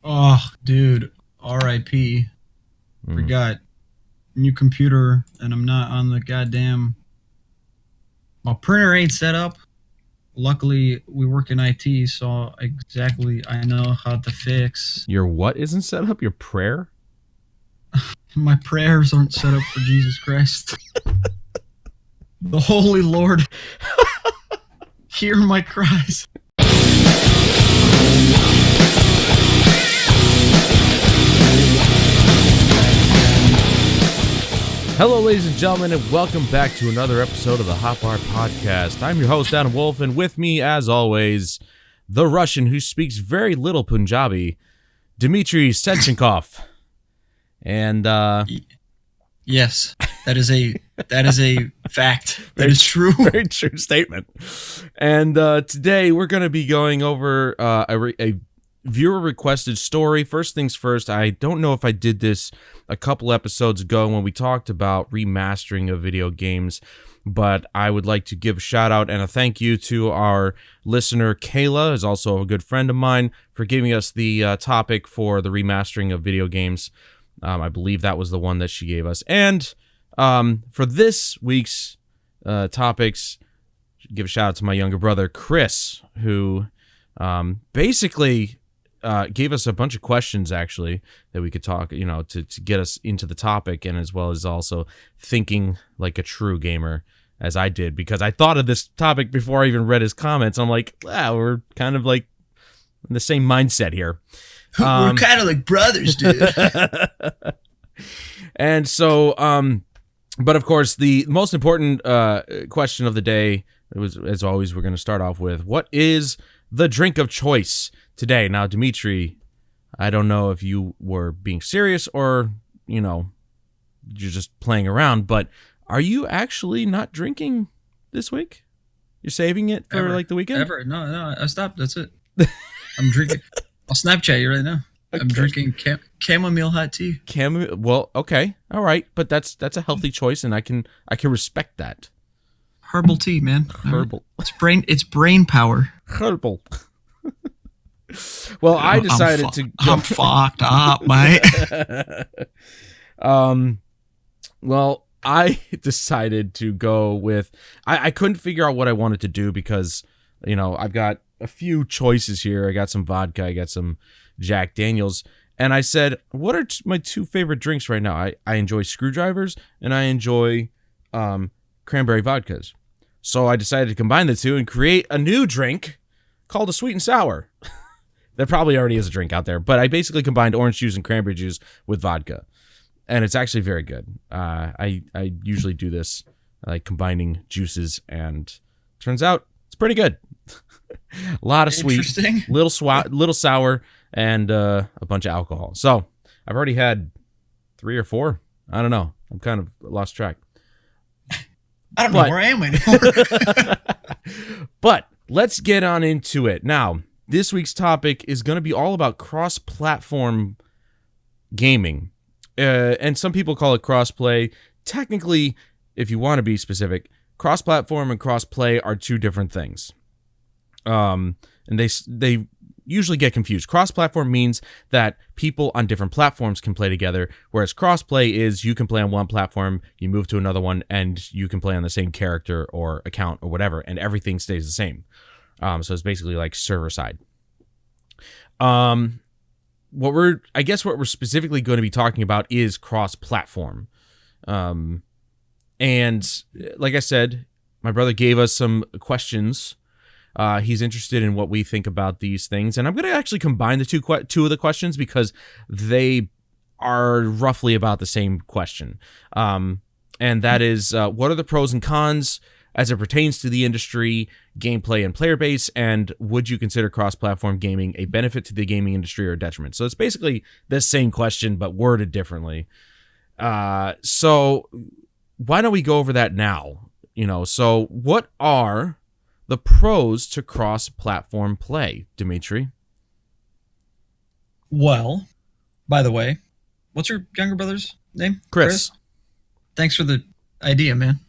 Oh, dude, R.I.P. Forgot. New computer, and I'm not on the goddamn... My printer ain't set up. Luckily, we work in IT, so I know how to fix. Your what isn't set up? Your prayer? My prayers aren't set up for Jesus Christ. The Holy Lord, hear my cries. Hello, ladies and gentlemen, and welcome back to another episode of the Hotbar Podcast. I'm your host, Adam Wolf, and with me, as always, the Russian who speaks very little Punjabi, Dmitry Senchenkov. And, Yes, that is a fact. That is true. Very true statement. And today, we're going to be going over a viewer-requested story. First things first, I don't know if I did this a couple episodes ago when we talked about remastering of video games, but I would like to give a shout-out and a thank you to our listener, Kayla, who's also a good friend of mine, for giving us the topic for the remastering of video games. I believe that was the one that she gave us. And for this week's topics, give a shout-out to my younger brother, Chris, who basically... gave us a bunch of questions, actually, that we could talk, to get us into the topic, and as well as also thinking like a true gamer, as I did, because I thought of this topic before I even read his comments. I'm like, we're kind of like in the same mindset here. We're kind of like brothers, dude. And so, but of course, the most important question of the day was, as always, we're going to start off with, what is the drink of choice today? Now, Dimitri, I don't know if you were being serious or, you're just playing around, but are you actually not drinking this week? You're saving it for like the weekend? No, I stopped. That's it. I'm drinking. I'll Snapchat you right now. Okay. I'm drinking chamomile hot tea. Well, okay. All right. But that's a healthy choice, and I can respect that. Herbal tea, man. Herbal. It's brain power. Herbal. Well, I decided I'm fucked up, mate. Well, I decided to go with... I couldn't figure out what I wanted to do because, I've got a few choices here. I got some vodka. I got some Jack Daniels. And I said, what are my two favorite drinks right now? I enjoy screwdrivers, and I enjoy cranberry vodkas. So I decided to combine the two and create a new drink called a sweet and sour. There probably already is a drink out there, but I basically combined orange juice and cranberry juice with vodka, and it's actually very good. I usually do this, like combining juices, and turns out it's pretty good. A lot of sweet, little sour, and a bunch of alcohol. So I've already had 3 or 4. I don't know. I'm kind of lost track. I don't know where I am anymore. But let's get on into it. Now, this week's topic is going to be all about cross-platform gaming. And some people call it crossplay. Technically, if you want to be specific, cross-platform and crossplay are two different things. And they usually get confused. Cross-platform means that people on different platforms can play together, whereas crossplay is you can play on one platform, you move to another one, and you can play on the same character or account or whatever, and everything stays the same. So it's basically like server side. What we're specifically going to be talking about is cross-platform. And like I said, my brother gave us some questions. He's interested in what we think about these things, and I'm going to actually combine the two of the questions because they are roughly about the same question. And that is, what are the pros and cons as it pertains to the industry, gameplay, and player base, and would you consider cross-platform gaming a benefit to the gaming industry or a detriment? So it's basically the same question, but worded differently. So why don't we go over that now? So what are the pros to cross-platform play, Dimitri? Well, by the way, what's your younger brother's name? Chris. Thanks for the idea, man.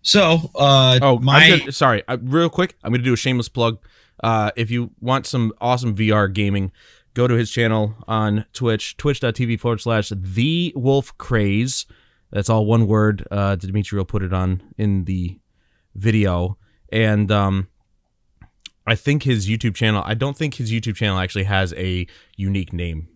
Sorry, real quick, I'm going to do a shameless plug If you want some awesome VR gaming, go to his channel on Twitch, twitch.tv/TheWolfCraze. That's all one word. Dimitri will put it on in the video. And I think his YouTube channel, I don't think his YouTube channel actually has a unique name.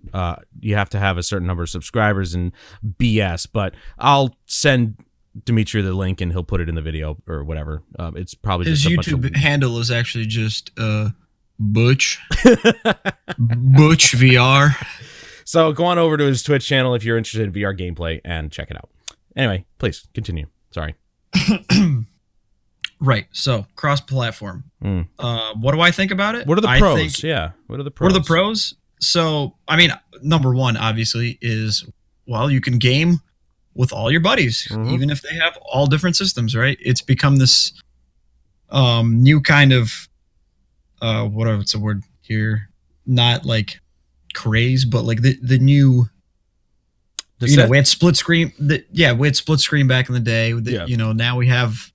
You have to have a certain number of subscribers and BS, but I'll send Dimitri the link and he'll put it in the video or whatever. It's probably his just YouTube handle is actually just Butch Butch VR. So go on over to his Twitch channel if you're interested in VR gameplay and check it out. Anyway, please continue. Sorry. Right. So cross-platform. What do I think about it? What are the pros? What are the pros? What are the pros? So, I mean, number one, obviously, is, well, you can game with all your buddies, even if they have all different systems, right? It's become this new kind of, what's the word here? Not like craze, but like the new, we had split screen. We had split screen back in the day. Now we have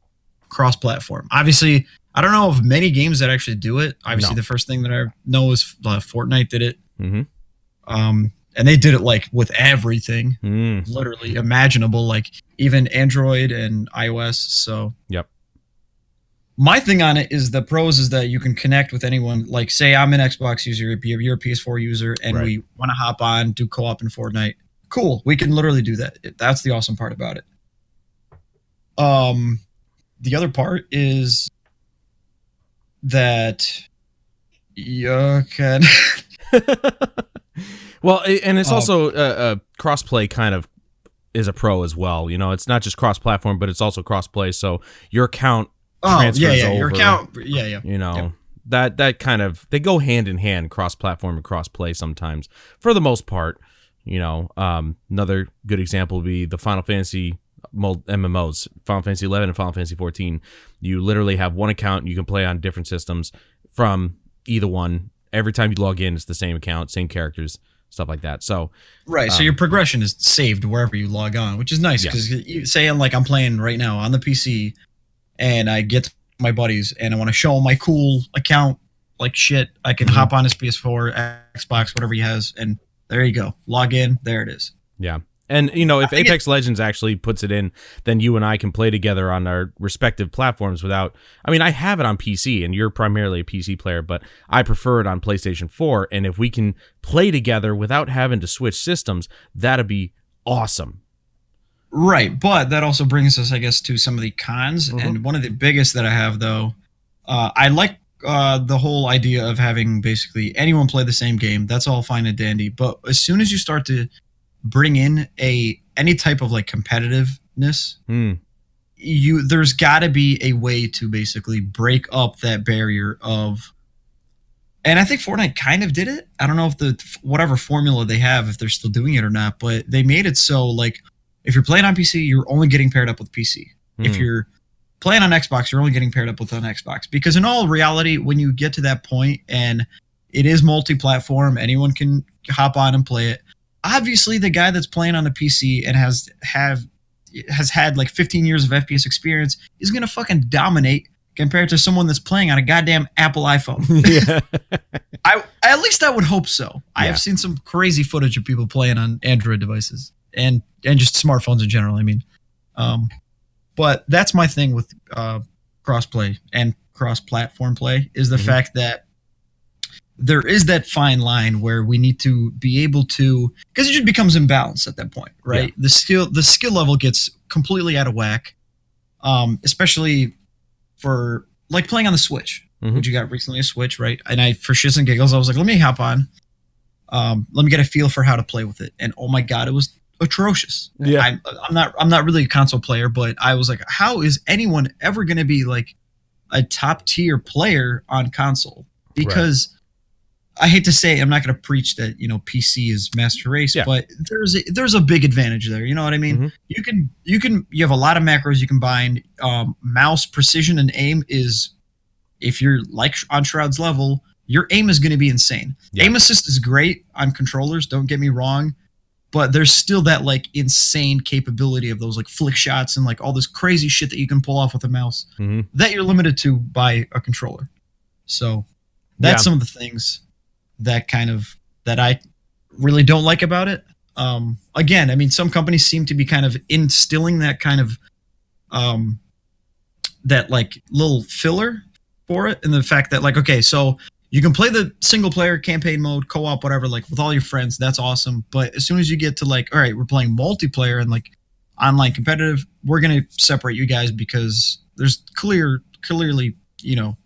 cross-platform. Obviously, I don't know of many games that actually do it. Obviously, the first thing that I know is Fortnite did it. And they did it like with everything, literally imaginable, like even Android and iOS. So, my thing on it is the pros is that you can connect with anyone. Like, say I'm an Xbox user, you're a PS4 user, and we want to hop on, do co-op in Fortnite. Cool, we can literally do that. That's the awesome part about it. The other part is that you can. Well, and it's also crossplay kind of is a pro as well. You know, it's not just cross-platform, but it's also crossplay. So your account transfers over. Your account, You know, that kind of, they go hand in hand, cross-platform and crossplay sometimes. For the most part, you know, another good example would be the Final Fantasy MMOs, Final Fantasy 11 and Final Fantasy 14. You literally have one account. You can play on different systems from either one. Every time you log in, it's the same account, same characters, stuff like that. So so your progression is saved wherever you log on, which is nice because saying like I'm playing right now on the PC and I get my buddies and I want to show them my cool account like shit, I can hop on his PS4, Xbox, whatever he has, and there you go. Log in, there it is. Yeah. And, you know, if Apex Legends actually puts it in, then you and I can play together on our respective platforms without... I mean, I have it on PC, and you're primarily a PC player, but I prefer it on PlayStation 4, and if we can play together without having to switch systems, that'd be awesome. Right, but that also brings us, I guess, to some of the cons, and one of the biggest that I have, though, I like the whole idea of having basically anyone play the same game. That's all fine and dandy, but as soon as you start to bring in any type of like competitiveness, there's got to be a way to basically break up that barrier of, and I think Fortnite kind of did it. I don't know if whatever formula they have, if they're still doing it or not, but they made it so like if you're playing on PC, you're only getting paired up with PC. If you're playing on Xbox, you're only getting paired up with an Xbox, because in all reality, when you get to that point and it is multi-platform, anyone can hop on and play it. Obviously, the guy that's playing on the PC and has had like 15 years of FPS experience is going to fucking dominate compared to someone that's playing on a goddamn Apple iPhone. At least I would hope so. I have seen some crazy footage of people playing on Android devices and just smartphones in general, I mean. But that's my thing with crossplay and cross-platform play is the fact that there is that fine line where we need to be able to, because it just becomes imbalanced at that point, right? The skill level gets completely out of whack, especially for like playing on the Switch, which you got recently a Switch, right? And for shits and giggles, I was like, let me hop on, let me get a feel for how to play with it, and oh my god, it was atrocious. I'm not really a console player, but I was like, how is anyone ever going to be like a top tier player on console? Because I hate to say, I'm not going to preach that, you know, PC is master race, but there's a big advantage there. You know what I mean? You have a lot of macros you can bind. Mouse precision and aim is, if you're like on Shroud's level, your aim is going to be insane. Aim assist is great on controllers, don't get me wrong, but there's still that like insane capability of those like flick shots and like all this crazy shit that you can pull off with a mouse that you're limited to by a controller. So That's some of the things that I really don't like about it. Again, I mean, some companies seem to be kind of instilling that kind of that like little filler for it, and the fact that like, okay, so you can play the single player campaign mode, co-op, whatever, like with all your friends, that's awesome. But as soon as you get to like, all right, we're playing multiplayer and like online competitive, we're gonna separate you guys because there's clearly,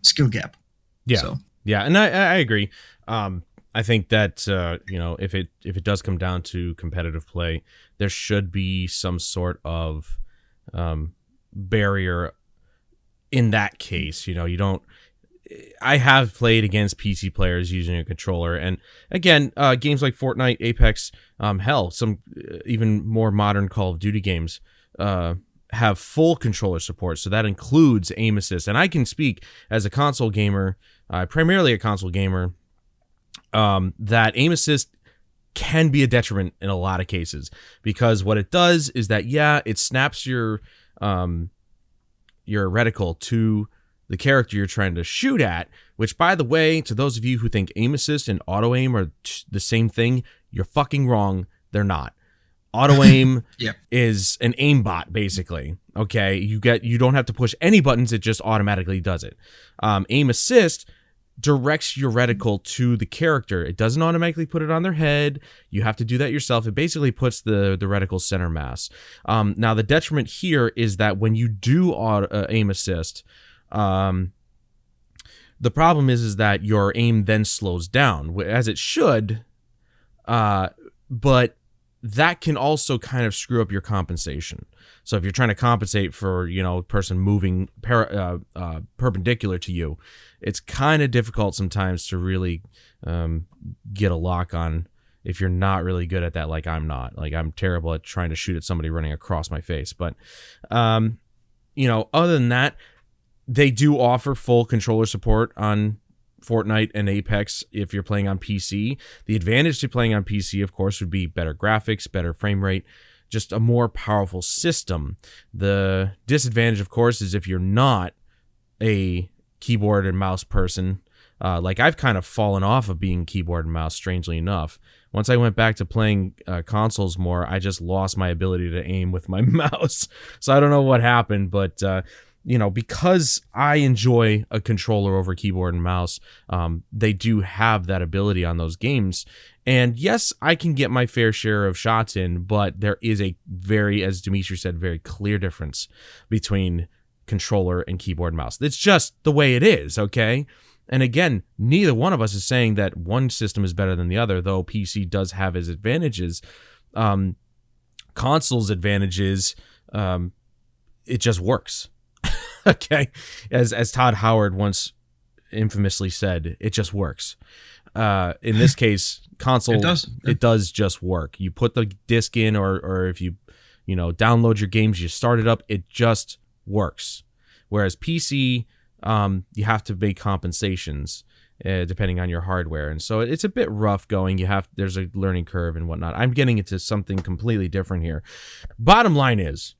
skill gap. Yeah. So. Yeah, and I agree. I think that if it does come down to competitive play, there should be some sort of barrier in that case. You don't. I have played against PC players using a controller, and again, games like Fortnite, Apex, hell, some even more modern Call of Duty games have full controller support, so that includes aim assist. And I can speak as a console gamer, primarily a console gamer, that aim assist can be a detriment in a lot of cases, because what it does is that, it snaps your reticle to the character you're trying to shoot at, which, by the way, to those of you who think aim assist and auto aim are the same thing, you're fucking wrong. They're not. Auto aim is an aimbot, basically. Okay, you don't have to push any buttons; it just automatically does it. Aim assist directs your reticle to the character. It doesn't automatically put it on their head. You have to do that yourself. It basically puts the reticle center mass. Now, the detriment here is that when you do aim assist, the problem is that your aim then slows down, as it should, but that can also kind of screw up your compensation. So if you're trying to compensate for, a person moving perpendicular to you, it's kind of difficult sometimes to really get a lock on if you're not really good at that. Like I'm not. Like I'm terrible at trying to shoot at somebody running across my face. But, other than that, they do offer full controller support on Fortnite and Apex if you're playing on PC. The advantage to playing on PC, of course, would be better graphics, better frame rate, just a more powerful system. The disadvantage, of course, is if you're not a keyboard and mouse person. Like I've kind of fallen off of being keyboard and mouse, strangely enough. Once I went back to playing consoles more, I just lost my ability to aim with my mouse. So I don't know what happened, but because I enjoy a controller over keyboard and mouse, they do have that ability on those games. And yes, I can get my fair share of shots in, but there is a very, as Dimitri said, very clear difference between controller and keyboard and mouse. It's just the way it is, okay? And again, neither one of us is saying that one system is better than the other, though PC does have its advantages. Console's advantages, it just works. Okay, as Todd Howard once infamously said, it just works. In this case, console, it does just work. You put the disc in, or if you download your games, you start it up, it just works. Whereas PC, you have to make compensations depending on your hardware, and so it's a bit rough going. There's a learning curve and whatnot. I'm getting into something completely different here. Bottom line is,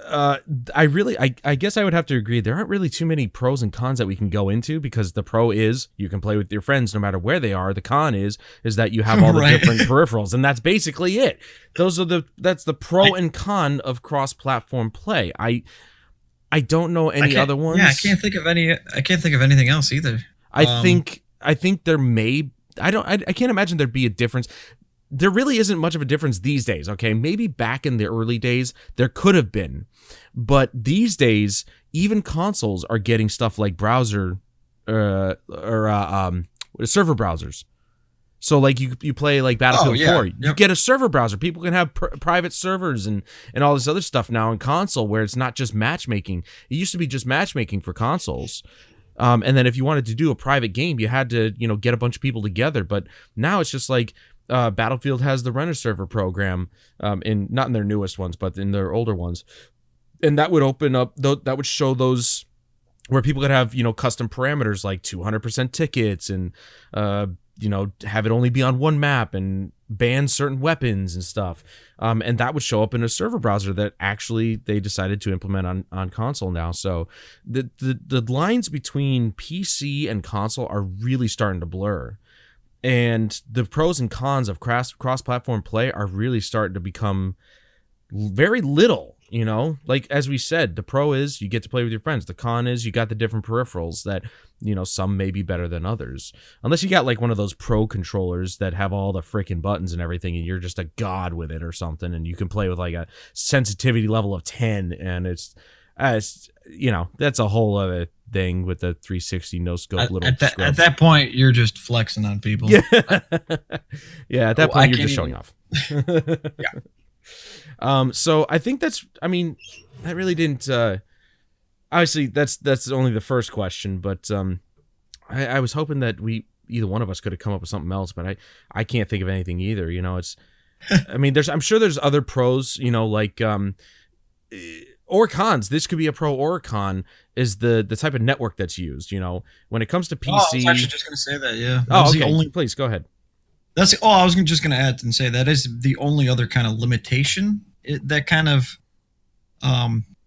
I guess I would have to agree. There aren't really too many pros and cons that we can go into, because the pro is you can play with your friends no matter where they are. The con is that you have all the different peripherals, and that's basically it. That's the pro and con of cross-platform play. I don't know any other ones. Yeah, I can't think of anything else either. I think there may. I can't imagine there'd be a difference. There really isn't much of a difference these days, okay? Maybe back in the early days, there could have been. But these days, even consoles are getting stuff like browser server browsers. So like you play like Battlefield 4, you get a server browser. People can have private servers and all this other stuff now in console, where it's not just matchmaking. It used to be just matchmaking for consoles. And then if you wanted to do a private game, you had to, get a bunch of people together. But now it's just like, Battlefield has the rent a server program, not in their newest ones, but in their older ones, and that would open up. That would show those where people could have custom parameters like 200% tickets, and have it only be on one map, and ban certain weapons and stuff. And that would show up in a server browser that actually they decided to implement on console now. So the lines between PC and console are really starting to blur. And the pros and cons of cross-platform play are really starting to become very little, you know? Like, as we said, the pro is you get to play with your friends. The con is you got the different peripherals that, you know, some may be better than others. Unless you got, like, one of those pro controllers that have all the freaking buttons and everything, and you're just a god with it or something, and you can play with, like, a sensitivity level of 10, and it's you know, that's a whole other thing with the 360 no scope at that point you're just flexing on people. Yeah. Yeah, at that point you're just showing off. Yeah. So I think that really didn't obviously that's only the first question, but I was hoping that either one of us could have come up with something else, but I can't think of anything either. You know, it's I mean, I'm sure there's other pros, you know, like or cons. This could be a pro or a con, is the type of network that's used, you know. When it comes to PC... Oh, I was actually just going to say that, yeah. Okay. Please, go ahead. I was just going to add and say that is the only other kind of limitation that kind of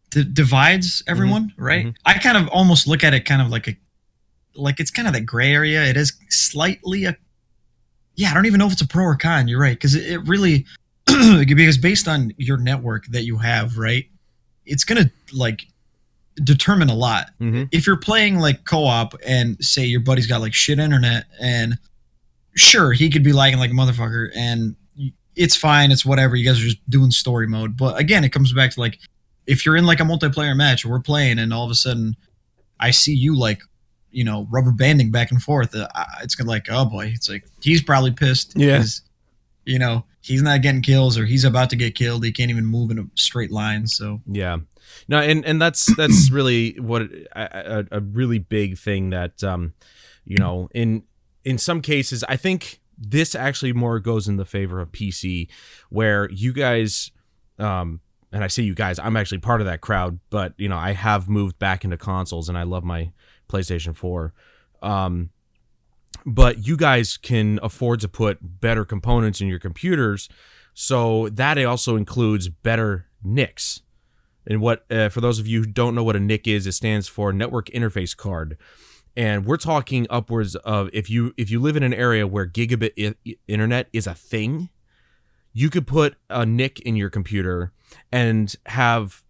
divides everyone, right? Mm-hmm. I kind of almost look at it kind of like it's kind of that gray area. It is slightly I don't even know if it's a pro or con. You're right, because it really... because based on your network that you have, right, it's going to, like, determine a lot. Mm-hmm. If you're playing, like, co-op and, say, your buddy's got, like, shit internet, and sure, he could be lagging like a motherfucker, and it's fine, it's whatever, you guys are just doing story mode. But, again, it comes back to, like, if you're in, like, a multiplayer match, and we're playing, and all of a sudden I see you, like, you know, rubber banding back and forth, it's going to, like, oh, boy, it's like, he's probably pissed. Yeah. Because, you know, he's not getting kills, or he's about to get killed. He can't even move in a straight line. So yeah, no, and that's really what a really big thing that you know, in some cases, I think this actually more goes in the favor of PC, where you guys, and I say you guys, I'm actually part of that crowd, but you know, I have moved back into consoles, and I love my PlayStation 4. But you guys can afford to put better components in your computers, so that it also includes better NICs. And what, for those of you who don't know what a NIC is, it stands for Network Interface Card. And we're talking upwards of, if you live in an area where gigabit internet is a thing, you could put a NIC in your computer and have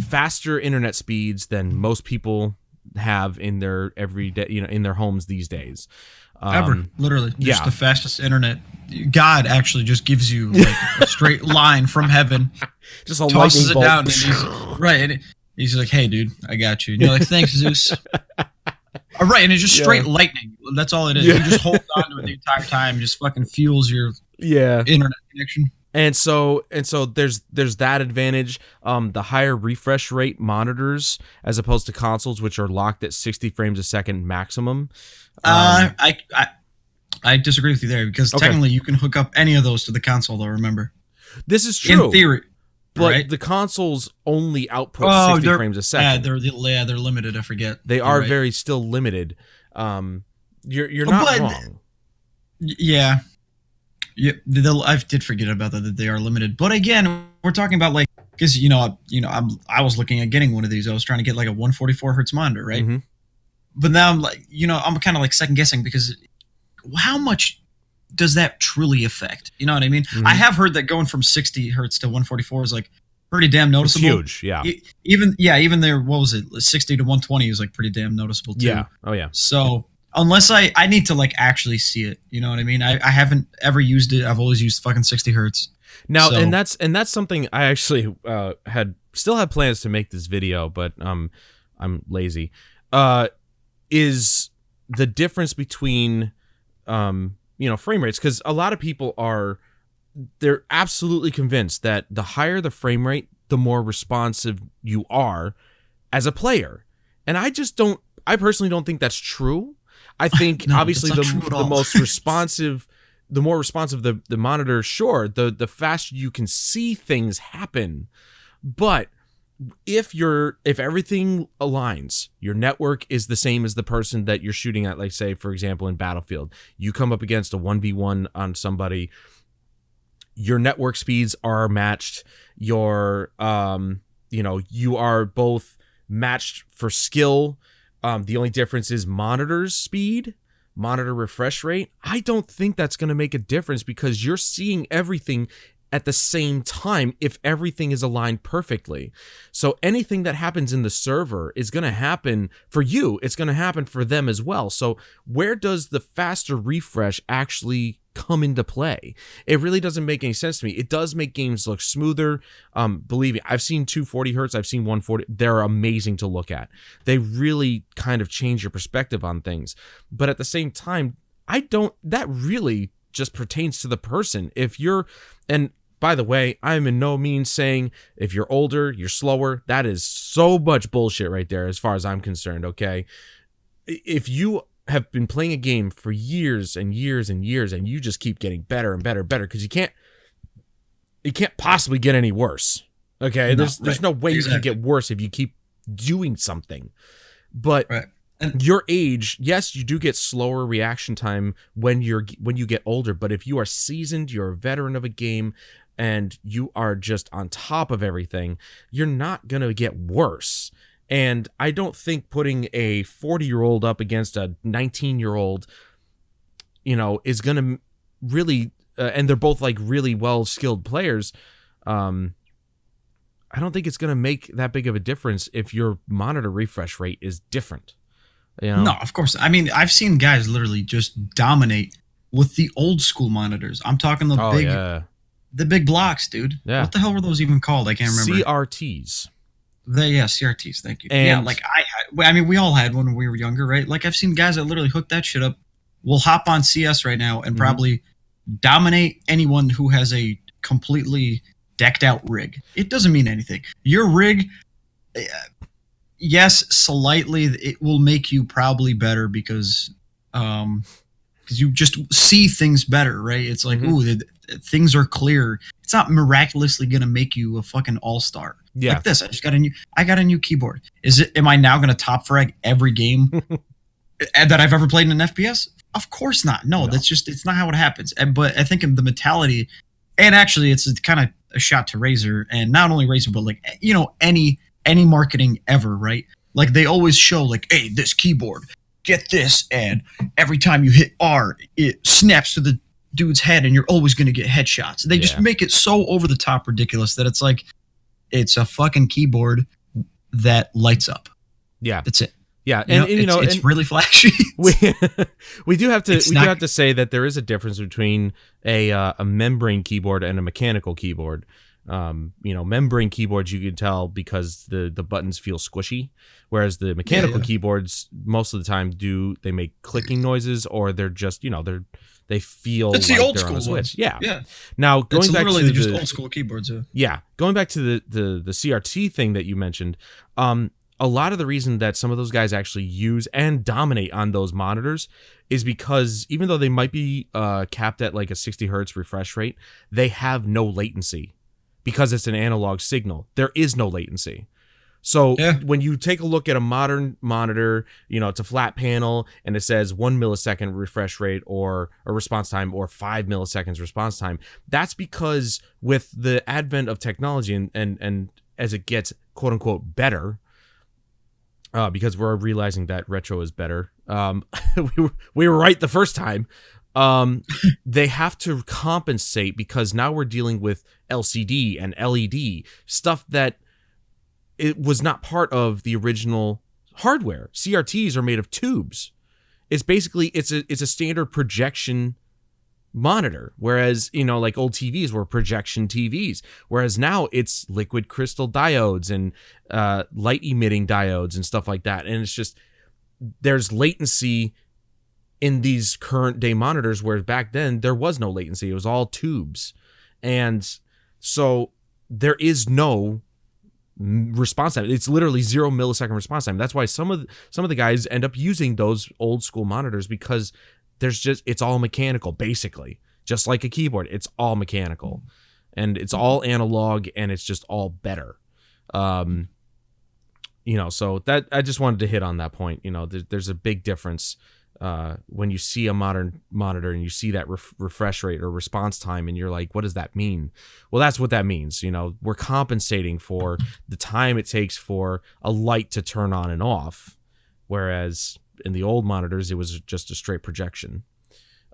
faster internet speeds than most people have in their everyday, you know, in their homes these days. Ever, literally, just the fastest internet. God actually just gives you, like, a straight line from heaven, just a tosses it bolt down, and he's like, "Hey, dude, I got you." And you're like, "Thanks, Zeus." All right, and it's just straight lightning. That's all it is. You just hold on to it the entire time, just fucking fuels your internet connection. And so there's that advantage. The higher refresh rate monitors, as opposed to consoles, which are locked at 60 frames a second maximum. I disagree with you there, because technically you can hook up any of those to the console, though, remember. This is true. In theory. But right? the consoles only output 60 frames a second. Yeah, they're limited, I forget. They are very still limited. You're not wrong. Yeah. Yeah, I did forget about that they are limited. But again, we're talking about, like, because I was looking at getting one of these. I was trying to get, like, a 144 hertz monitor, right? Mm-hmm. But now I'm like, I'm kind of like second guessing, because how much does that truly affect? You know what I mean? Mm-hmm. I have heard that going from 60 hertz to 144 is, like, pretty damn noticeable. It's huge, yeah. Even there, what was it? 60 to 120 is, like, pretty damn noticeable too. Yeah. Oh yeah. So unless I need to, like, actually see it, you know what I mean? I haven't ever used it. I've always used fucking 60 hertz. Now, and that's something I actually had plans to make this video, but I'm lazy. Is the difference between frame rates, because a lot of people they're absolutely convinced that the higher the frame rate, the more responsive you are as a player, and I personally don't think that's true. I think obviously the most responsive, the more responsive the monitor, sure, the faster you can see things happen. But if everything aligns, your network is the same as the person that you're shooting at, like, say, for example, in Battlefield, you come up against a 1v1 on somebody, your network speeds are matched. Your you are both matched for skill. The only difference is monitor speed, monitor refresh rate. I don't think that's going to make a difference because you're seeing everything at the same time if everything is aligned perfectly. So anything that happens in the server is going to happen for you. It's going to happen for them as well. So where does the faster refresh actually come into play? It really doesn't make any sense to me. It does make games look smoother. Believe me, I've seen 240 hertz. I've seen 140. They're amazing to look at. They really kind of change your perspective on things. But at the same time, that really just pertains to the person. And by the way, I'm in no means saying if you're older, you're slower. That is so much bullshit right there as far as I'm concerned, okay? If you have been playing a game for years and years and years and you just keep getting better and better and better because it can't possibly get any worse, okay? There's no way you can get worse if you keep doing something. But your age, yes, you do get slower reaction time when you get older, but if you are seasoned, you're a veteran of a game, and you are just on top of everything, you're not going to get worse. And I don't think putting a 40-year-old up against a 19-year-old, is going to really, and they're both like really well-skilled players, I don't think it's going to make that big of a difference if your monitor refresh rate is different. No, of course. I mean, I've seen guys literally just dominate with the old school monitors. I'm talking the big blocks, dude. Yeah. What the hell were those even called? I can't remember. CRTs. CRTs. Thank you. And like we all had when we were younger, right? Like I've seen guys that literally hook that shit up. Will hop on CS right now and probably dominate anyone who has a completely decked out rig. It doesn't mean anything. Your rig, yes, slightly, it will make you probably better because you just see things better, right? It's like, things are clear. It's not miraculously gonna make you a fucking all-star. Yeah. Like this, I got a new keyboard. Am I now gonna top frag every game that I've ever played in an FPS? Of course not. No, it's not how it happens. But I think the mentality, and actually it's kind of a shot to Razer, and not only Razer, but like, any marketing ever, right? Like they always show like, hey, this keyboard, get this, and every time you hit R, it snaps to the dude's head and you're always going to get headshots. They just make it so over the top ridiculous that it's like, it's a fucking keyboard that lights up. Yeah. That's it. Yeah. It's really flashy. we do have to say that there is a difference between a membrane keyboard and a mechanical keyboard. Membrane keyboards, you can tell because the buttons feel squishy, whereas the mechanical keyboards most of the time they make clicking noises, or they're just they feel it's like the old they're school on a switch. ones. Yeah. Now going back to just old school keyboards. Going back to the CRT thing that you mentioned, a lot of the reason that some of those guys actually use and dominate on those monitors is because even though they might be capped at like a 60 hertz refresh rate, they have no latency. Because it's an analog signal, there is no latency. So when you take a look at a modern monitor, it's a flat panel and it says 1 millisecond refresh rate or a response time or 5 milliseconds response time. That's because with the advent of technology and as it gets quote unquote better, because we're realizing that retro is better. We were right the first time. They have to compensate because now we're dealing with LCD and LED stuff that it was not part of the original hardware. CRTs are made of tubes. It's basically it's a standard projection monitor, whereas like old TVs were projection TVs, whereas now it's liquid crystal diodes and light emitting diodes and stuff like that, and it's just there's latency in these current day monitors, where back then there was no latency. It was all tubes. And so there is no response time. It's literally 0 millisecond response time. That's why some of the guys end up using those old school monitors, because it's all mechanical, basically. Just like a keyboard, it's all mechanical. And it's all analog, and it's just all better. So that I just wanted to hit on that point. There's a big difference when you see a modern monitor and you see that refresh rate or response time, and you're like, what does that mean? Well, that's what that means. We're compensating for the time it takes for a light to turn on and off, whereas in the old monitors, it was just a straight projection.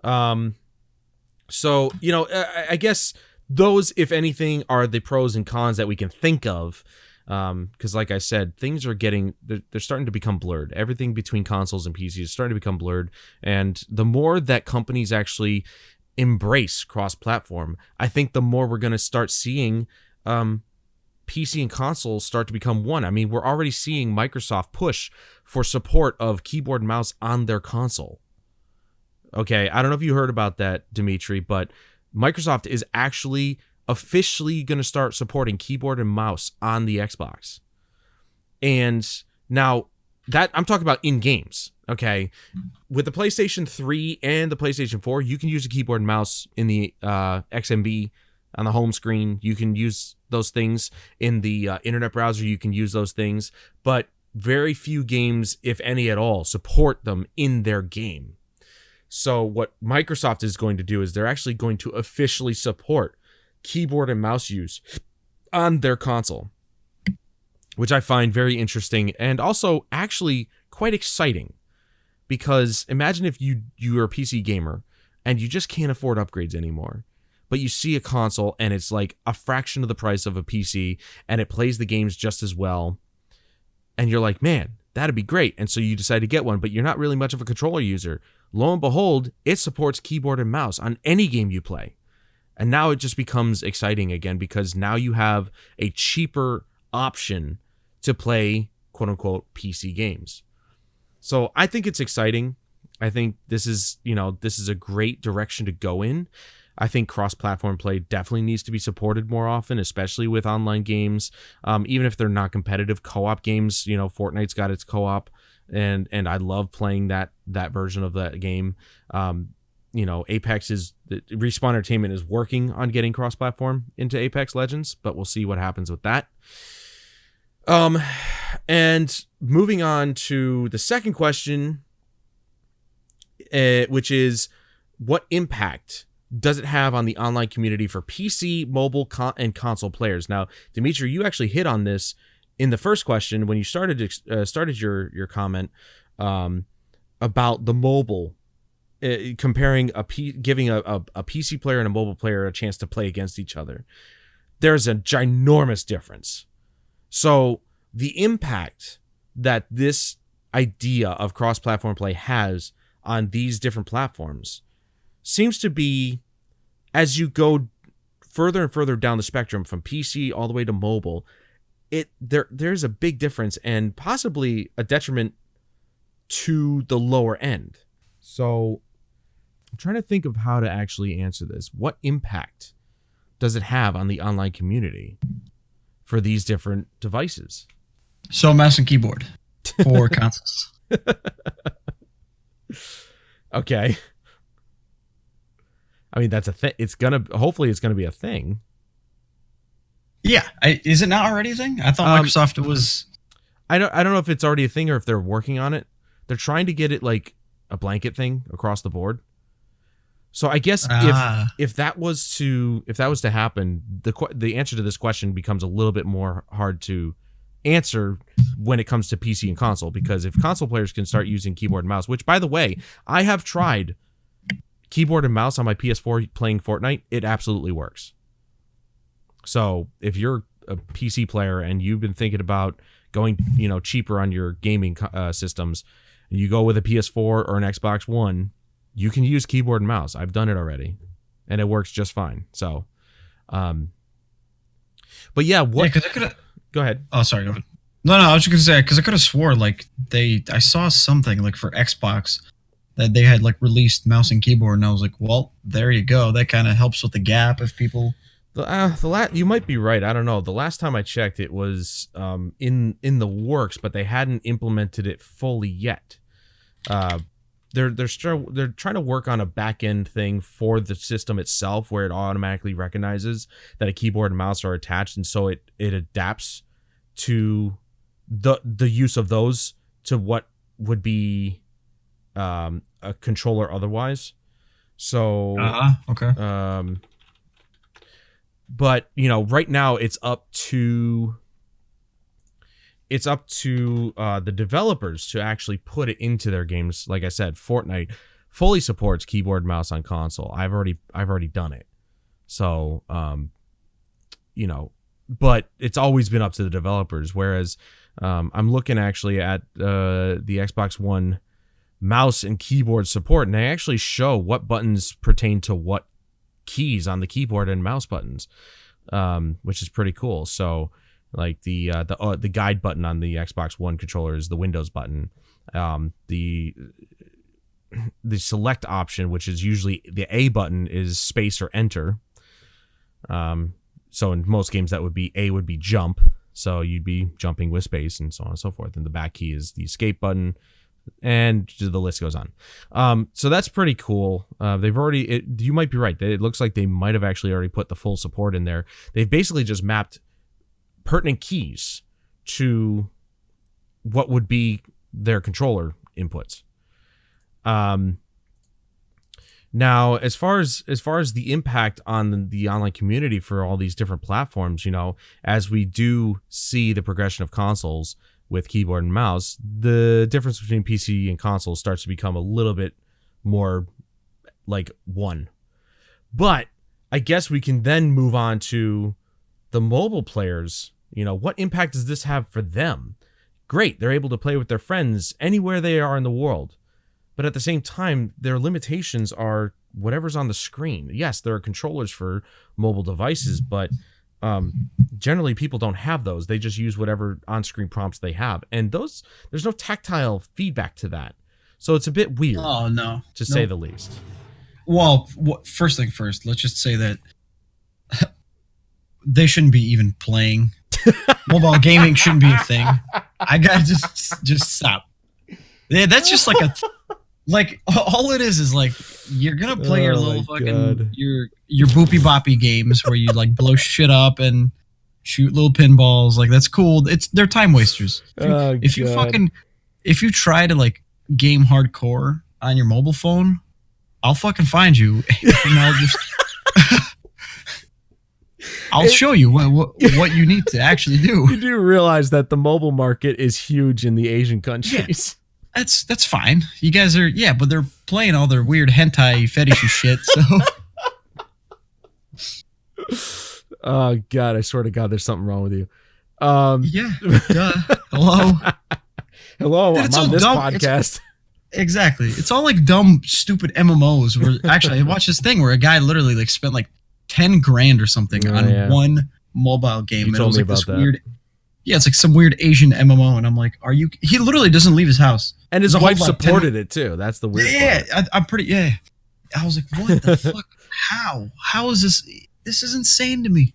So, I guess those, if anything, are the pros and cons that we can think of. Because like I said, things are they're starting to become blurred. Everything between consoles and PCs is starting to become blurred. And the more that companies actually embrace cross-platform, I think the more we're going to start seeing PC and consoles start to become one. I mean, we're already seeing Microsoft push for support of keyboard and mouse on their console. Okay, I don't know if you heard about that, Dimitri, but Microsoft is actually officially going to start supporting keyboard and mouse on the Xbox. And now that I'm talking about in games, okay? With the PlayStation 3 and the PlayStation 4, you can use a keyboard and mouse in the XMB on the home screen. You can use those things in the internet browser. You can use those things, but very few games, if any at all, support them in their game. So what Microsoft is going to do is they're actually going to officially support keyboard and mouse use on their console, which I find very interesting and also actually quite exciting, because imagine if you're a PC gamer and you just can't afford upgrades anymore, but you see a console and it's like a fraction of the price of a PC and it plays the games just as well, and you're like, man, that'd be great. And so you decide to get one, but you're not really much of a controller user. Lo and behold, it supports keyboard and mouse on any game you play. And now it just becomes exciting again, because now you have a cheaper option to play quote unquote PC games. So I think it's exciting. I think this is a great direction to go in. I think cross-platform play definitely needs to be supported more often, especially with online games. Even if they're not competitive co-op games, Fortnite's got its co-op, and I love playing that version of that game. Apex Respawn Entertainment is working on getting cross-platform into Apex Legends, but we'll see what happens with that. And moving on to the second question, which is, what impact does it have on the online community for PC, mobile, and console players? Now, Dimitri, you actually hit on this in the first question when you started your comment about the mobile. Comparing giving a PC player and a mobile player a chance to play against each other. There's a ginormous difference. So the impact that this idea of cross-platform play has on these different platforms seems to be, as you go further and further down the spectrum from PC all the way to mobile, there's a big difference and possibly a detriment to the lower end. So I'm trying to think of how to actually answer this. What impact does it have on the online community for these different devices? So mouse and keyboard for consoles. Okay. I mean, that's a thing. Hopefully it's gonna be a thing. Yeah. Is it not already a thing? I thought Microsoft was. I don't know if it's already a thing or if they're working on it. They're trying to get it like a blanket thing across the board. So I guess if that was to happen, the answer to this question becomes a little bit more hard to answer when it comes to PC and console, because if console players can start using keyboard and mouse, which by the way, I have tried keyboard and mouse on my PS4 playing Fortnite, it absolutely works. So if you're a PC player and you've been thinking about going, cheaper on your gaming systems, and you go with a PS4 or an Xbox One, you can use keyboard and mouse. I've done it already, and it works just fine. So, but yeah, what? Yeah, 'cause I could've... Go ahead. Oh, sorry. Go ahead. No, I was just gonna say, because I could have swore like I saw something like for Xbox that they had like released mouse and keyboard, and I was like, well, there you go. That kind of helps with the gap if people. You might be right. I don't know. The last time I checked, it was in the works, but they hadn't implemented it fully yet. They're trying to work on a back end thing for the system itself, where it automatically recognizes that a keyboard and mouse are attached, and so it adapts to the use of those to what would be a controller otherwise. So okay. But right now it's up to the developers to actually put it into their games. Like I said, Fortnite fully supports keyboard mouse on console. I've already done it. So but it's always been up to the developers. Whereas I'm looking actually at the Xbox One mouse and keyboard support, and they actually show what buttons pertain to what keys on the keyboard and mouse buttons, which is pretty cool. So like the guide button on the Xbox One controller is the Windows button. The select option, which is usually the A button, is space or enter. So in most games that would be A would be jump. So you'd be jumping with space and so on and so forth. And the back key is the escape button, and the list goes on. So that's pretty cool. They've already, you might be right. It looks like they might have actually already put the full support in there. They've basically just mapped pertinent keys to what would be their controller inputs. Now, as far as the impact on the online community for all these different platforms, as we do see the progression of consoles with keyboard and mouse, the difference between PC and console starts to become a little bit more like one. But I guess we can then move on to the mobile players. What impact does this have for them? Great, they're able to play with their friends anywhere they are in the world. But at the same time, their limitations are whatever's on the screen. Yes, there are controllers for mobile devices, but generally people don't have those. They just use whatever on-screen prompts they have. And there's no tactile feedback to that. So it's a bit weird. Oh, no. To say the least. Well, first thing first, let's just say that they shouldn't be even playing. Mobile gaming shouldn't be a thing. I gotta just stop. Yeah, that's just like all it is like you're gonna play your little fucking your boopy boppy games where you like blow shit up and shoot little pinballs. Like that's cool. They're time wasters. If you try to like game hardcore on your mobile phone, I'll fucking find you and I'll show you what you need to actually do. You do realize that the mobile market is huge in the Asian countries. Yeah. That's fine. You guys are, but they're playing all their weird hentai fetishy shit, so. Oh, God, I swear to God, there's something wrong with you. Yeah, duh. Hello? Hello, I'm on this podcast. Exactly. It's all like dumb, stupid MMOs where, actually, I watched this thing where a guy literally like spent like 10 grand or something on one mobile game. You told me about that. Weird, it's like some weird Asian MMO, and I'm like, he literally doesn't leave his house. And his wife supported it too. That's the weird part. I'm pretty, I was like, what the fuck? How is this? This is insane to me.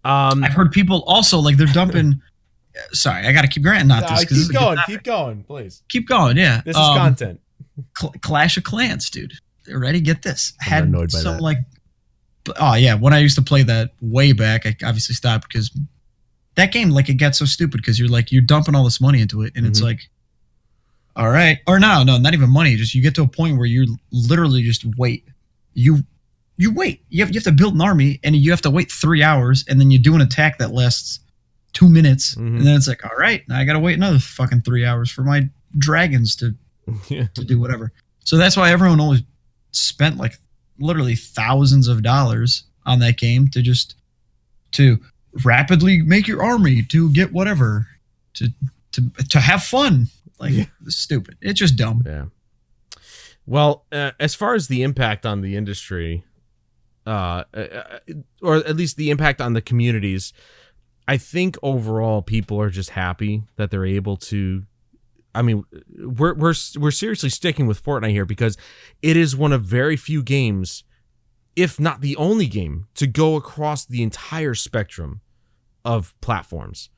I've heard people also, like, they're dumping, sorry, I gotta keep granting this. Keep going, please. Keep going, yeah. This is content. Clash of Clans, dude. Ready? Get this. I'm annoyed by that. Like, oh yeah, when I used to play that way back, I obviously stopped because that game, like, it gets so stupid because you're dumping all this money into it, and it's like, all right, or no, not even money. Just you get to a point where you literally just wait. You wait. You have to build an army, and you have to wait 3 hours, and then you do an attack that lasts 2 minutes, and then it's like, all right, now I gotta wait another fucking 3 hours for my dragons to do whatever. So that's why everyone always spent like literally thousands of dollars on that game to rapidly make your army to get whatever to have fun. Like, it's stupid. It's just dumb. Yeah. Well, as far as the impact on the industry, or at least the impact on the communities, I think overall people are just happy that they're able to. I mean, we're seriously sticking with Fortnite here because it is one of very few games, if not the only game, to go across the entire spectrum of platforms.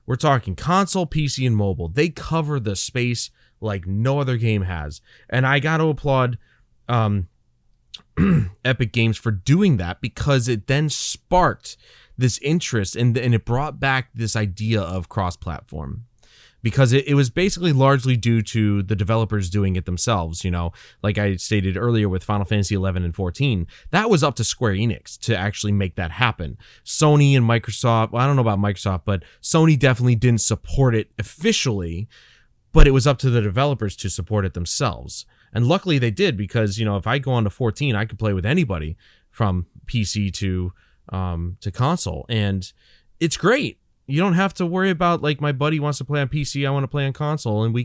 We're talking console, PC, and mobile. They cover the space like no other game has. And I got to applaud Epic Games for doing that, because it then sparked this interest and it brought back this idea of cross-platform. because it was basically largely due to the developers doing it themselves. Like I stated earlier with Final Fantasy 11 and 14, that was up to Square Enix to actually make that happen. Sony and Microsoft, well, I don't know about Microsoft, but Sony definitely didn't support it officially, but it was up to the developers to support it themselves. And luckily they did, because, if I go on to 14, I could play with anybody from PC to console, and it's great. You don't have to worry about, like, my buddy wants to play on PC, I want to play on console, and we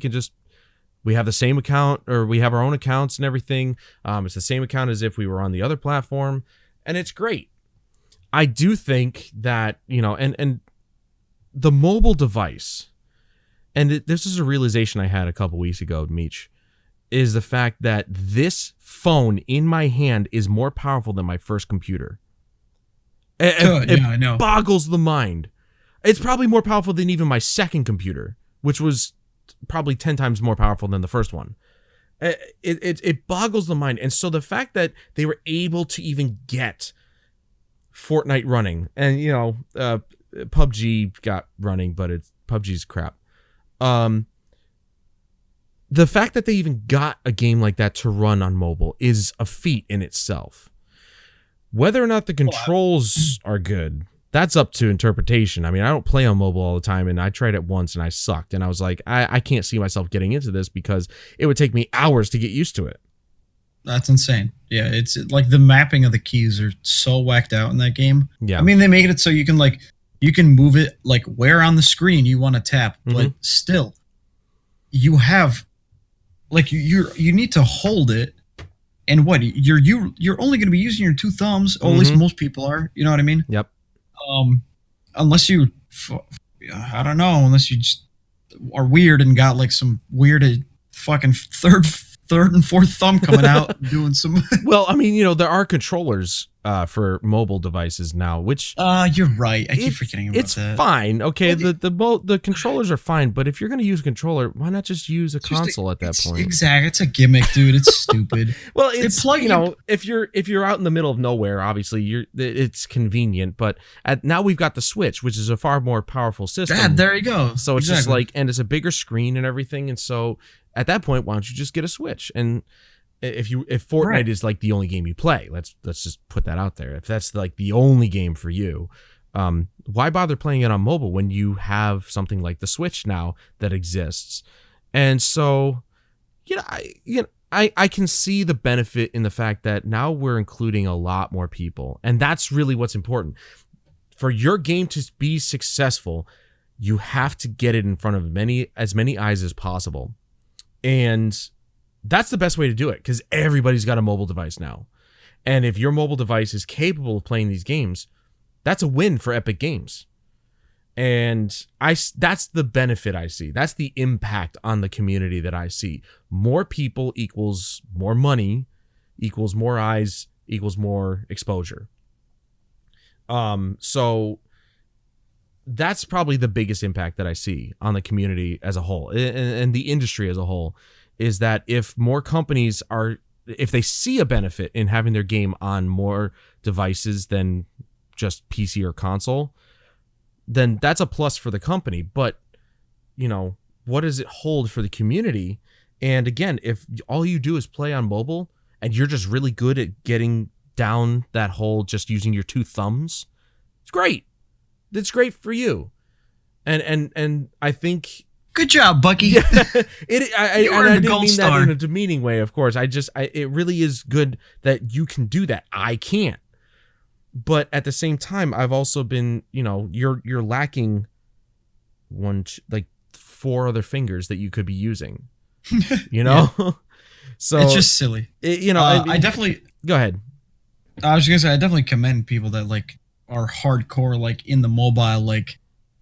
have the same account, or we have our own accounts and everything. It's the same account as if we were on the other platform, and it's great. I do think that, and the mobile device, and this is a realization I had a couple weeks ago, Meech, is the fact that this phone in my hand is more powerful than my first computer. It I know. boggles the mind. It's probably more powerful than even my second computer, which was probably 10 times more powerful than the first one. It boggles the mind. And so the fact that they were able to even get Fortnite running, and PUBG got running, but PUBG's crap. The fact that they even got a game like that to run on mobile is a feat in itself. Whether or not the controls are good, that's up to interpretation. I mean, I don't play on mobile all the time, and I tried it once and I sucked. And I was like, I can't see myself getting into this because it would take me hours to get used to it. That's insane. Yeah, it's like the mapping of the keys are so whacked out in that game. Yeah. I mean, they made it so you can move it like where on the screen you want to tap, but still, you have like you need to hold it. And what you're only going to be using your two thumbs, or at least most people are. You know what I mean? Yep. Unless you, I don't know, unless you just are weird and got like some weird fucking third and fourth thumb coming out doing some. Well, I mean, there are controllers for mobile devices now, which you're right. I keep forgetting about that. It's fine. Okay, the controllers are fine, but if you're going to use a controller, why not just use a console at that point? Exactly. It's a gimmick, dude. It's stupid. Well, it's if you're out in the middle of nowhere, obviously it's convenient, but now we've got the Switch, which is a far more powerful system. There you go. So it's just like, and it's a bigger screen and everything, and so at that point, why don't you just get a Switch? And if Fortnite is like the only game you play, let's just put that out there. If that's like the only game for you, why bother playing it on mobile when you have something like the Switch now that exists? And so, I can see the benefit in the fact that now we're including a lot more people, and that's really what's important. For your game to be successful, you have to get it in front of as many eyes as possible. And that's the best way to do it, because everybody's got a mobile device now. And if your mobile device is capable of playing these games, that's a win for Epic Games. And that's the benefit I see. That's the impact on the community that I see. More people equals more money, equals more eyes, equals more exposure. So that's probably the biggest impact that I see on the community as a whole, and the industry as a whole, is that if more companies if they see a benefit in having their game on more devices than just PC or console, then that's a plus for the company. But, what does it hold for the community? And again, if all you do is play on mobile and you're just really good at getting down that hole just using your two thumbs, it's great. It's great for you. And I think, good job, Bucky. Yeah, I didn't mean star. that in a demeaning way, of course. It really is good that you can do that. I can't. But at the same time, I've also been, you're lacking like 4 other fingers that you could be using. So it's just silly. I definitely go ahead. I was gonna say, I definitely commend people that like are hardcore, like in the mobile, like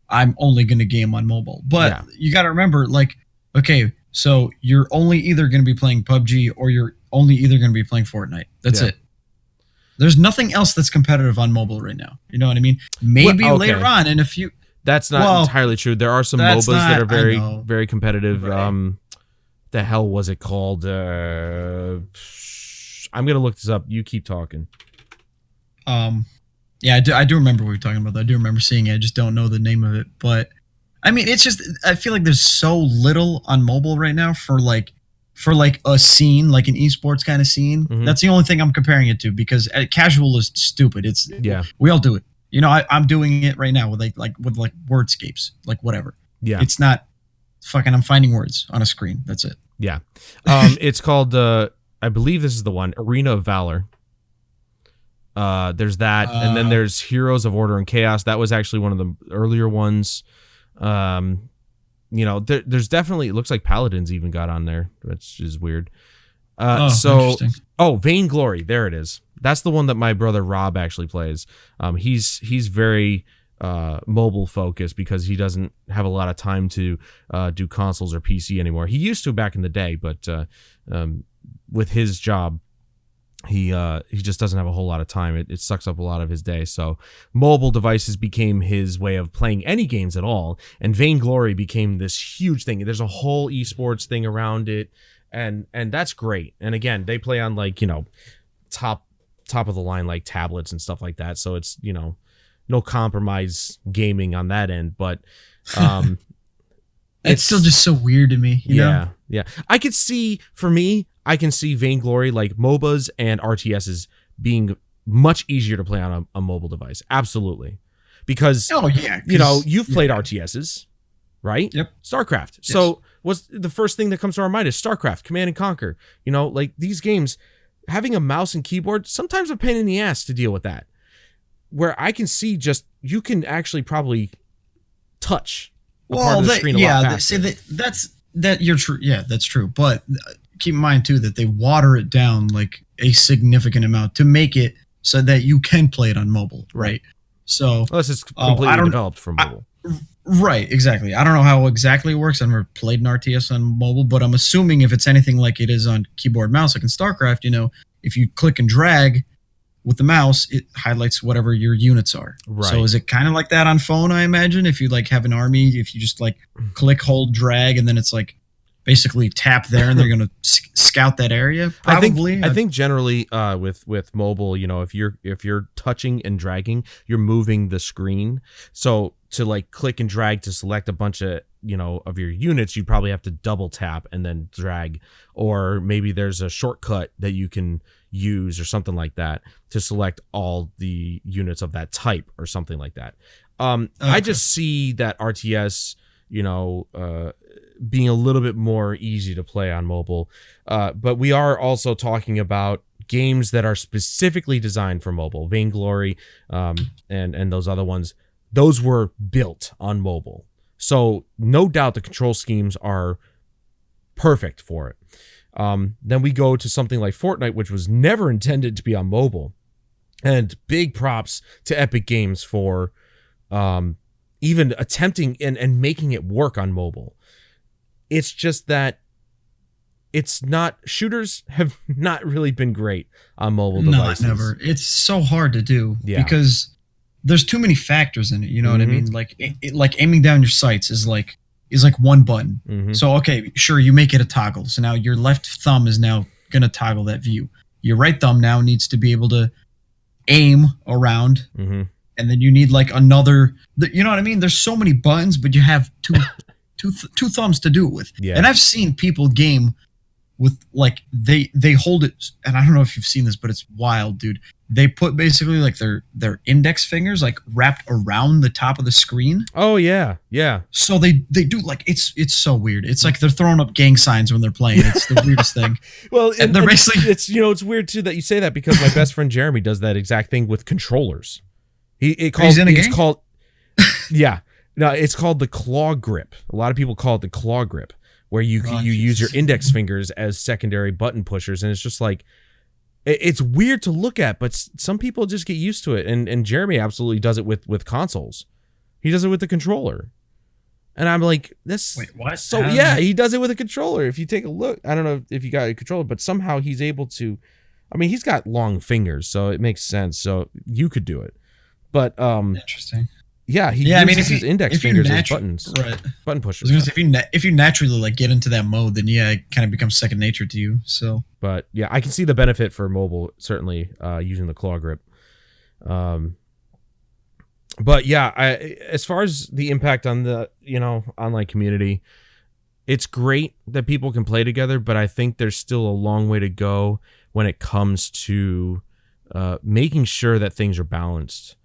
I'm only gonna game on mobile. But you got to remember, like, okay, so you're only either gonna be playing PUBG or you're only either gonna be playing Fortnite. That's it. There's nothing else that's competitive on mobile right now. You know what I mean? Maybe later on in a few. That's not entirely true. There are some MOBAs that are very, very competitive. Right. The hell was it called? I'm gonna look this up. You keep talking. Yeah, I do remember what we were talking about. I do remember seeing it. I just don't know the name of it. But I mean, it's just I feel like there's so little on mobile right now for like a scene, like an esports kind of scene. Mhm. That's the only thing I'm comparing it to because casual is stupid. It's we all do it. You know, I'm doing it right now with like wordscapes, like whatever. Yeah. It's not fucking. I'm finding words on a screen. That's it. Yeah. It's called I believe this is the one, Arena of Valor. There's that, and then there's Heroes of Order and Chaos. That was actually one of the earlier ones. You know, there's definitely, it looks like Paladins even got on there, which is weird. Vainglory, there it is. That's the one that my brother Rob actually plays. He's very mobile focused because he doesn't have a lot of time to do consoles or PC anymore. He used to back in the day, but with his job, he just doesn't have a whole lot of time. It sucks up a lot of his day. So mobile devices became his way of playing any games at all. And Vainglory became this huge thing. There's a whole esports thing around it. And that's great. And again, they play on like, you know, top of the line, like tablets and stuff like that. So it's, you know, no compromise gaming on that end, but it's still just so weird to me. You know? Yeah. I can see Vainglory, like MOBAs and RTSs, being much easier to play on a mobile device. Absolutely. Because, you know, you've played RTSs, right? Yep. StarCraft. Yes. So what's the first thing that comes to our mind is StarCraft, Command and Conquer. You know, like these games, having a mouse and keyboard, sometimes a pain in the ass to deal with that. Where I can see just, you can actually probably touch a part of the screen a lot faster. You're true. Yeah, that's true. But keep in mind too that they water it down like a significant amount to make it so that you can play it on mobile, right? So unless it's completely developed for mobile. Right, exactly. I don't know how exactly it works. I've never played an RTS on mobile, but I'm assuming if it's anything like it is on keyboard mouse, like in StarCraft, you know, if you click and drag with the mouse, it highlights whatever your units are. Right. So is it kind of like that on phone, I imagine? If you like have an army, if you just like click, hold, drag, and then it's like basically tap there and they're going to scout that area? Probably. I think generally with mobile, you know, if you're touching and dragging, you're moving the screen. So to like click and drag to select a bunch of, you know, of your units, you'd probably have to double tap and then drag, or maybe there's a shortcut that you can use or something like that to select all the units of that type or something like that. Okay. I just see that RTS, you know, being a little bit more easy to play on mobile. But we are also talking about games that are specifically designed for mobile. Vainglory and those other ones, those were built on mobile. So no doubt the control schemes are perfect for it. Then we go to something like Fortnite, which was never intended to be on mobile. And big props to Epic Games for even attempting and making it work on mobile. It's just that shooters have not really been great on mobile devices. No, never. It's so hard to do because there's too many factors in it. You know what I mean? Like like aiming down your sights is like one button. Mm-hmm. So, okay, sure, you make it a toggle. So now your left thumb is now going to toggle that view. Your right thumb now needs to be able to aim around. Mm-hmm. And then you need like another, you know what I mean? There's so many buttons, but you have two thumbs to do it with. Yeah. And I've seen people game with like, they hold it. And I don't know if you've seen this, but it's wild, dude. They put basically like their index fingers like wrapped around the top of the screen. Oh yeah. Yeah. So they do like, it's so weird. It's like they're throwing up gang signs when they're playing. It's the weirdest thing. Well, and they're basically, it's, you know, it's weird too that you say that because my best friend Jeremy does that exact thing with controllers. It's called the claw grip. A lot of people call it the claw grip, where you use your index fingers as secondary button pushers, and it's just like it's weird to look at, but some people just get used to it. And Jeremy absolutely does it with consoles. He does it with the controller, and I'm like, this. Wait, what? So yeah, he does it with a controller. If you take a look, I don't know if you got a controller, but somehow he's able to. I mean, he's got long fingers, so it makes sense. So you could do it. But interesting. Yeah, he uses his index fingers as buttons, right? Button pushers. If you naturally like get into that mode, then yeah, it kind of becomes second nature to you. So, but yeah, I can see the benefit for mobile certainly using the claw grip. But yeah, as far as the impact on the online community, it's great that people can play together, but I think there's still a long way to go when it comes to making sure that things are balanced.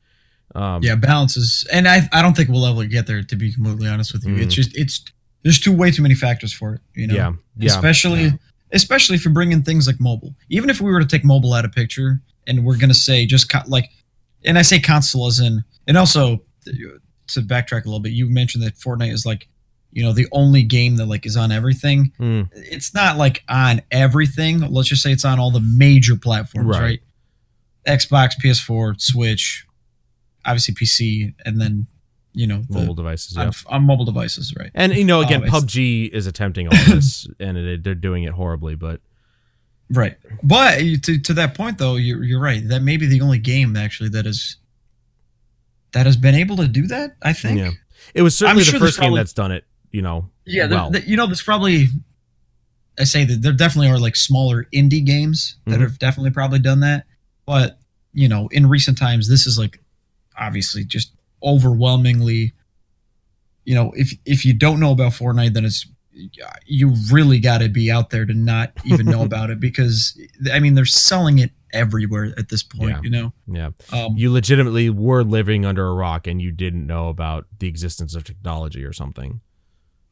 Balance is, and I don't think we'll ever get there, to be completely honest with you. It's there's way too many factors for it, Yeah. Especially if you're bringing things like mobile. Even if we were to take mobile out of picture, and we're gonna say just and I say console as in, and also to backtrack a little bit, you mentioned that Fortnite is the only game that is on everything. It's not on everything. Let's just say it's on all the major platforms, right? Xbox, PS4, Switch, obviously PC, and then mobile devices. On mobile devices, right? And again, PUBG is attempting all this, and they're doing it horribly, but right. But to that point, though, you're right. That may be the only game actually that has been able to do that. I think. Yeah, it was certainly the first game that's done it. Yeah, well. There's probably. I say that there definitely are smaller indie games that have definitely probably done that, but in recent times, this is obviously just overwhelmingly. If you don't know about Fortnite, then you really got to be out there to not even know about it, because they're selling it everywhere at this point. Yeah. You legitimately were living under a rock and you didn't know about the existence of technology or something.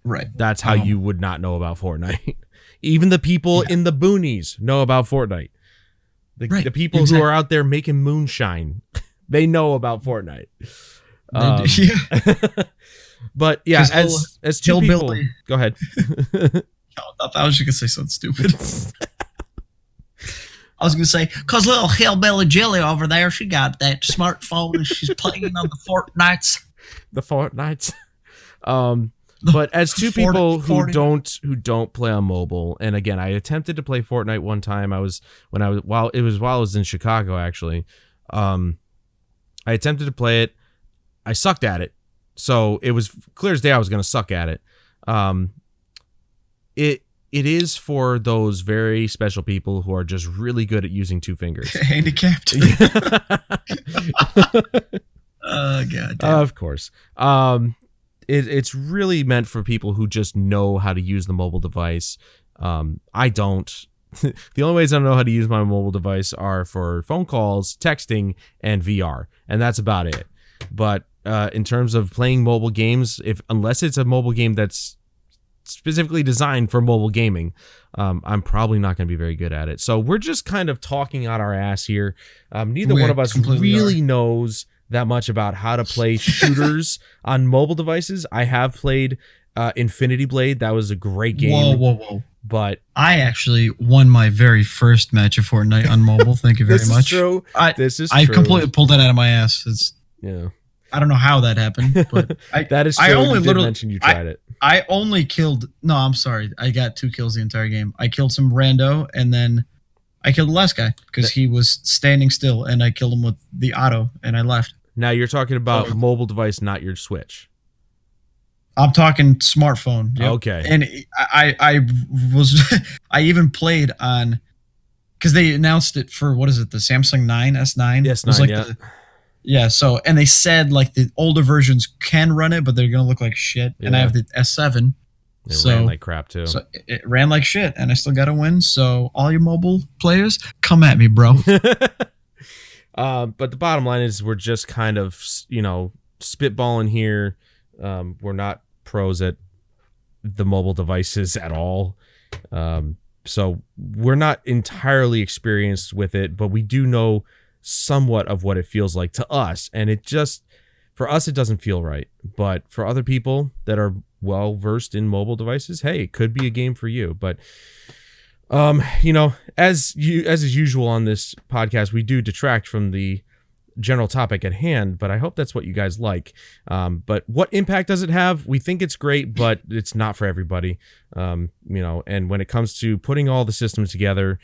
Right. That's how you would not know about Fortnite. Even the people in the boonies know about Fortnite. The people who are out there making moonshine, they know about Fortnite. But yeah, as two people, go ahead. I was just gonna say something stupid. I was gonna say, cause little hillbilly Jilly over there, she got that smartphone and she's playing on the Fortnites. The Fortnites. But as two people who don't play on mobile, and again, I attempted to play Fortnite one time. While I was in Chicago actually. I attempted to play it. I sucked at it. So it was clear as day I was going to suck at it. It is for those very special people who are just really good at using two fingers. Handicapped. Oh, God damn. Of course. It's really meant for people who just know how to use the mobile device. I don't. The only ways I know how to use my mobile device are for phone calls, texting, and VR, and that's about it. But in terms of playing mobile games, unless it's a mobile game that's specifically designed for mobile gaming, I'm probably not going to be very good at it. So we're just kind of talking out our ass here. Neither one of us really knows that much about how to play shooters on mobile devices. I have played Infinity Blade. That was a great game. Whoa. But I actually won my very first match of Fortnite on mobile. Thank you very much. This is true. I completely pulled that out of my ass. Yeah. I don't know how that happened, but that is true. I only you mentioned you tried it. I only killed. No, I'm sorry. I got 2 kills the entire game. I killed some rando, and then I killed the last guy because he was standing still, and I killed him with the auto, and I left. Now you're talking about mobile device, not your Switch. I'm talking smartphone. Yep. Okay. And I I even played on, because they announced it for, what is it, the Samsung 9 S9? S9, yeah. So, and they said the older versions can run it, but they're gonna look like shit. Yeah. And I have the S7. It ran like crap too. So it ran like shit, and I still got to win. So all you mobile players, come at me, bro. But the bottom line is we're just kind of, spitballing here. We're not pros at the mobile devices at all. So we're not entirely experienced with it, but we do know somewhat of what it feels like to us. And it just, for us, it doesn't feel right. But for other people that are well versed in mobile devices, hey, it could be a game for you. But as is usual on this podcast, we do detract from the general topic at hand, but I hope that's what you guys like. But what impact does it have? We think it's great, but it's not for everybody. And when it comes to putting all the systems together,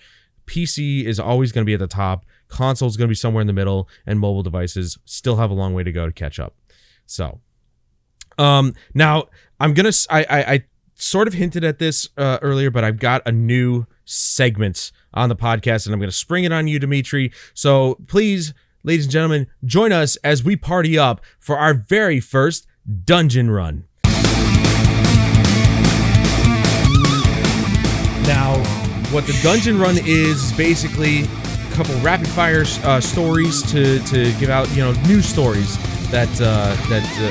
PC is always going to be at the top, console is going to be somewhere in the middle, and mobile devices still have a long way to go to catch up. So now I sort of hinted at this earlier, but I've got a new segment on the podcast, and I'm going to spring it on you, Dimitri. So please ladies and gentlemen, join us as we party up for our very first dungeon run. Now, what the dungeon run is basically a couple rapid fire stories to give out, news stories that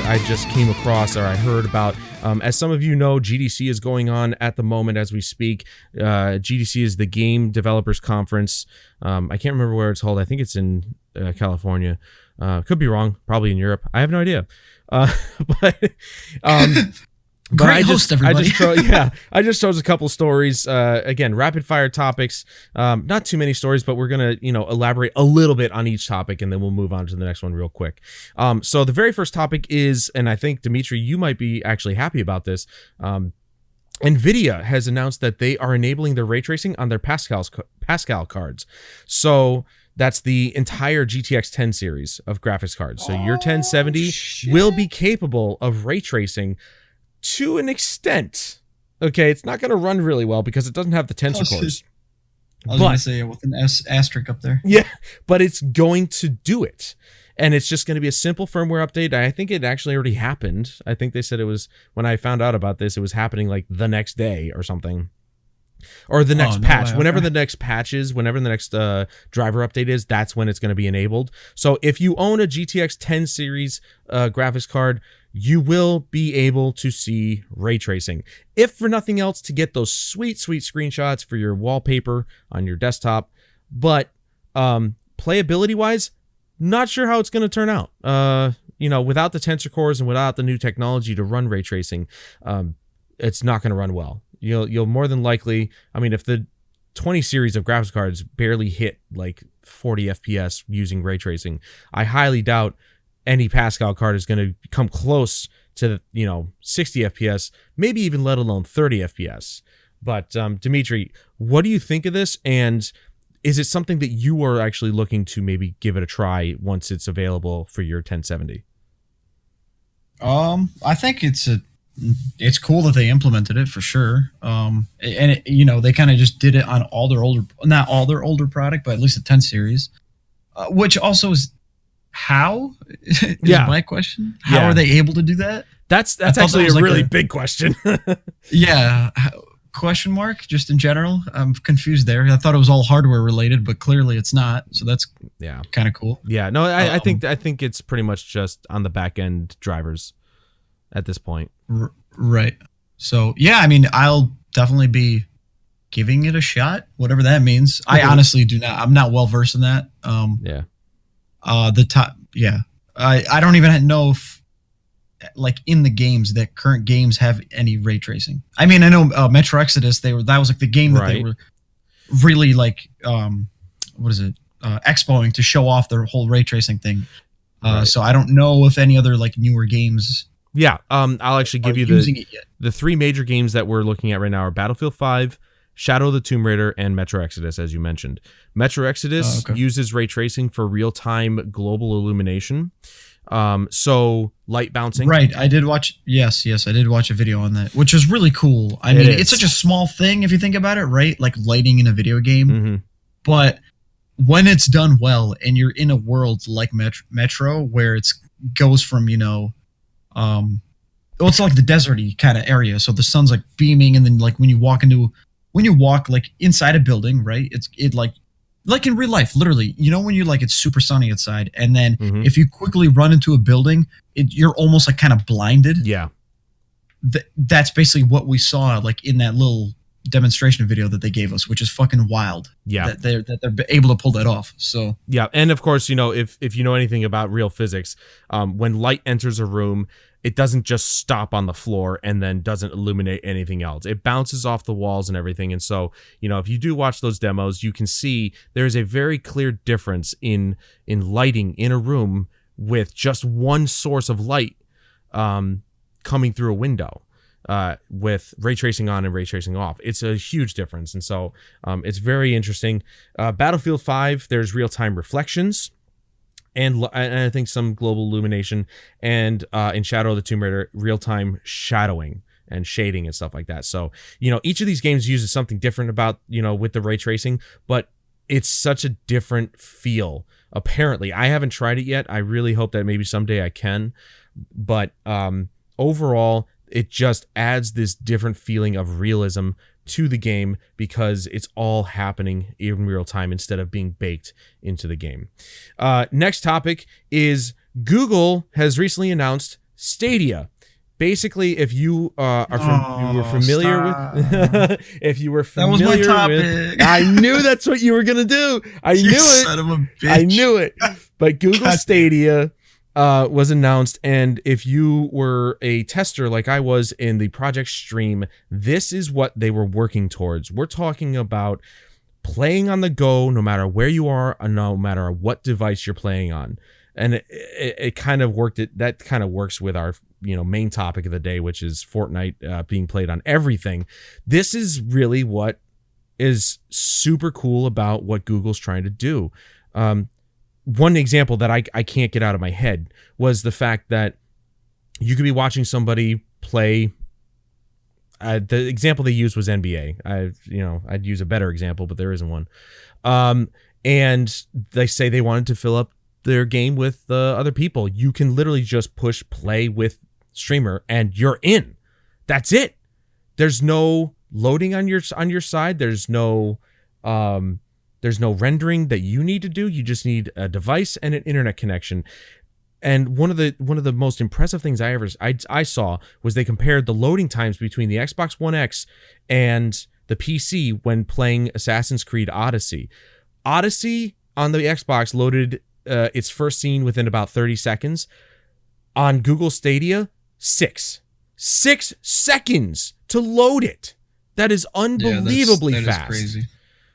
I just came across or I heard about. As some of you know, GDC is going on at the moment as we speak. GDC is the Game Developers Conference. I can't remember where it's held. I think it's in California. Could be wrong. Probably in Europe. I have no idea. Great host, everybody. I just chose a couple stories. Again, rapid fire topics. Not too many stories, but we're gonna, elaborate a little bit on each topic, and then we'll move on to the next one real quick. So the very first topic is, and I think Dimitri, you might be actually happy about this. NVIDIA has announced that they are enabling their ray tracing on their Pascal cards. So that's the entire GTX 10 series of graphics cards. So your 1070 will be capable of ray tracing to an extent. Okay, it's not going to run really well because it doesn't have the tensor cores. I was going to say with an asterisk up there. Yeah, but it's going to do it. And it's just going to be a simple firmware update. I think it actually already happened. I think they said it was, when I found out about this, it was happening like the next day or something. Or the next patch. Okay. Whenever the next patch is, whenever the next driver update is, that's when it's going to be enabled. So if you own a GTX 10 series graphics card, you will be able to see ray tracing. If for nothing else, to get those sweet, sweet screenshots for your wallpaper on your desktop. But playability-wise, not sure how it's going to turn out. Without the tensor cores and without the new technology to run ray tracing, it's not going to run well. You'll more than likely, if the 20 series of graphics cards barely hit like 40 FPS using ray tracing, I highly doubt any Pascal card is going to come close to 60 FPS, maybe even let alone 30 FPS. But Dimitri, what do you think of this? And is it something that you are actually looking to maybe give it a try once it's available for your 1070? I think it's cool that they implemented it for sure. And they kind of just did it on all their not all their older product, but at least the 10 series, which also is how is my question. How are they able to do that? That's actually a really big question. Yeah. Question mark, just in general. I'm confused there. I thought it was all hardware related, but clearly it's not. So that's kind of cool. Yeah. No, I think it's pretty much just on the back end drivers at this point. Right. So I'll definitely be giving it a shot, whatever that means. I honestly do not. I'm not well versed in that. I don't even know if like in the games that current games have any ray tracing. I know Metro Exodus, that was like the game that they were really like expoing to show off their whole ray tracing thing. So I don't know if any other like newer games I'll actually give you the three major games that we're looking at right now are Battlefield 5, Shadow of the Tomb Raider, and Metro Exodus, as you mentioned. Metro Exodus uses ray tracing for real-time global illumination. So light bouncing. Right. I did watch. Yes. I did watch a video on that, which was really cool. It's such a small thing if you think about it, right? Like lighting in a video game. Mm-hmm. But when it's done well and you're in a world like Metro where it goes from, it's like the deserty kind of area. So the sun's like beaming. And then like when you walk like inside a building, right? It like in real life, literally, when you're like, it's super sunny outside. And then if you quickly run into a building, you're almost like kind of blinded. Yeah. That's basically what we saw like in that little demonstration video that they gave us, which is fucking wild. Yeah. That they're able to pull that off. So yeah. And of course, if you know anything about real physics, when light enters a room, it doesn't just stop on the floor and then doesn't illuminate anything else. It bounces off the walls and everything. And so, if you do watch those demos, you can see there's a very clear difference in lighting in a room with just one source of light coming through a window. With ray tracing on and ray tracing off. It's a huge difference. And so it's very interesting. Battlefield 5, there's real-time reflections and I think some global illumination, and in Shadow of the Tomb Raider, real-time shadowing and shading and stuff like that. So, each of these games uses something different about, with the ray tracing, but it's such a different feel apparently. I haven't tried it yet. I really hope that maybe someday I can. But overall, it just adds this different feeling of realism to the game because it's all happening in real time instead of being baked into the game. Next topic is Google has recently announced Stadia. Basically, if you you were familiar with, if you were familiar that was my topic. with, I knew that's what you were gonna do. I knew it. Son of a bitch. I knew it. But Google Stadia was announced, and if you were a tester like I was in the project stream, this is what they were working towards. We're talking about playing on the go, no matter where you are, and no matter what device you're playing on. And it kind of worked. That kind of works with our main topic of the day, which is Fortnite being played on everything. This is really what is super cool about what Google's trying to do. One example that I can't get out of my head was the fact that you could be watching somebody play. The example they used was NBA. I'd use a better example, but there isn't one. And they say they wanted to fill up their game with other people. You can literally just push play with streamer and you're in. That's it. There's no loading on your side. There's no rendering that you need to do. You just need a device and an internet connection. And one of the most impressive things I saw was they compared the loading times between the Xbox One X and the PC when playing Assassin's Creed Odyssey. Odyssey on the Xbox loaded its first scene within about 30 seconds. On Google Stadia, 6 seconds to load it. That is unbelievably fast. That is crazy.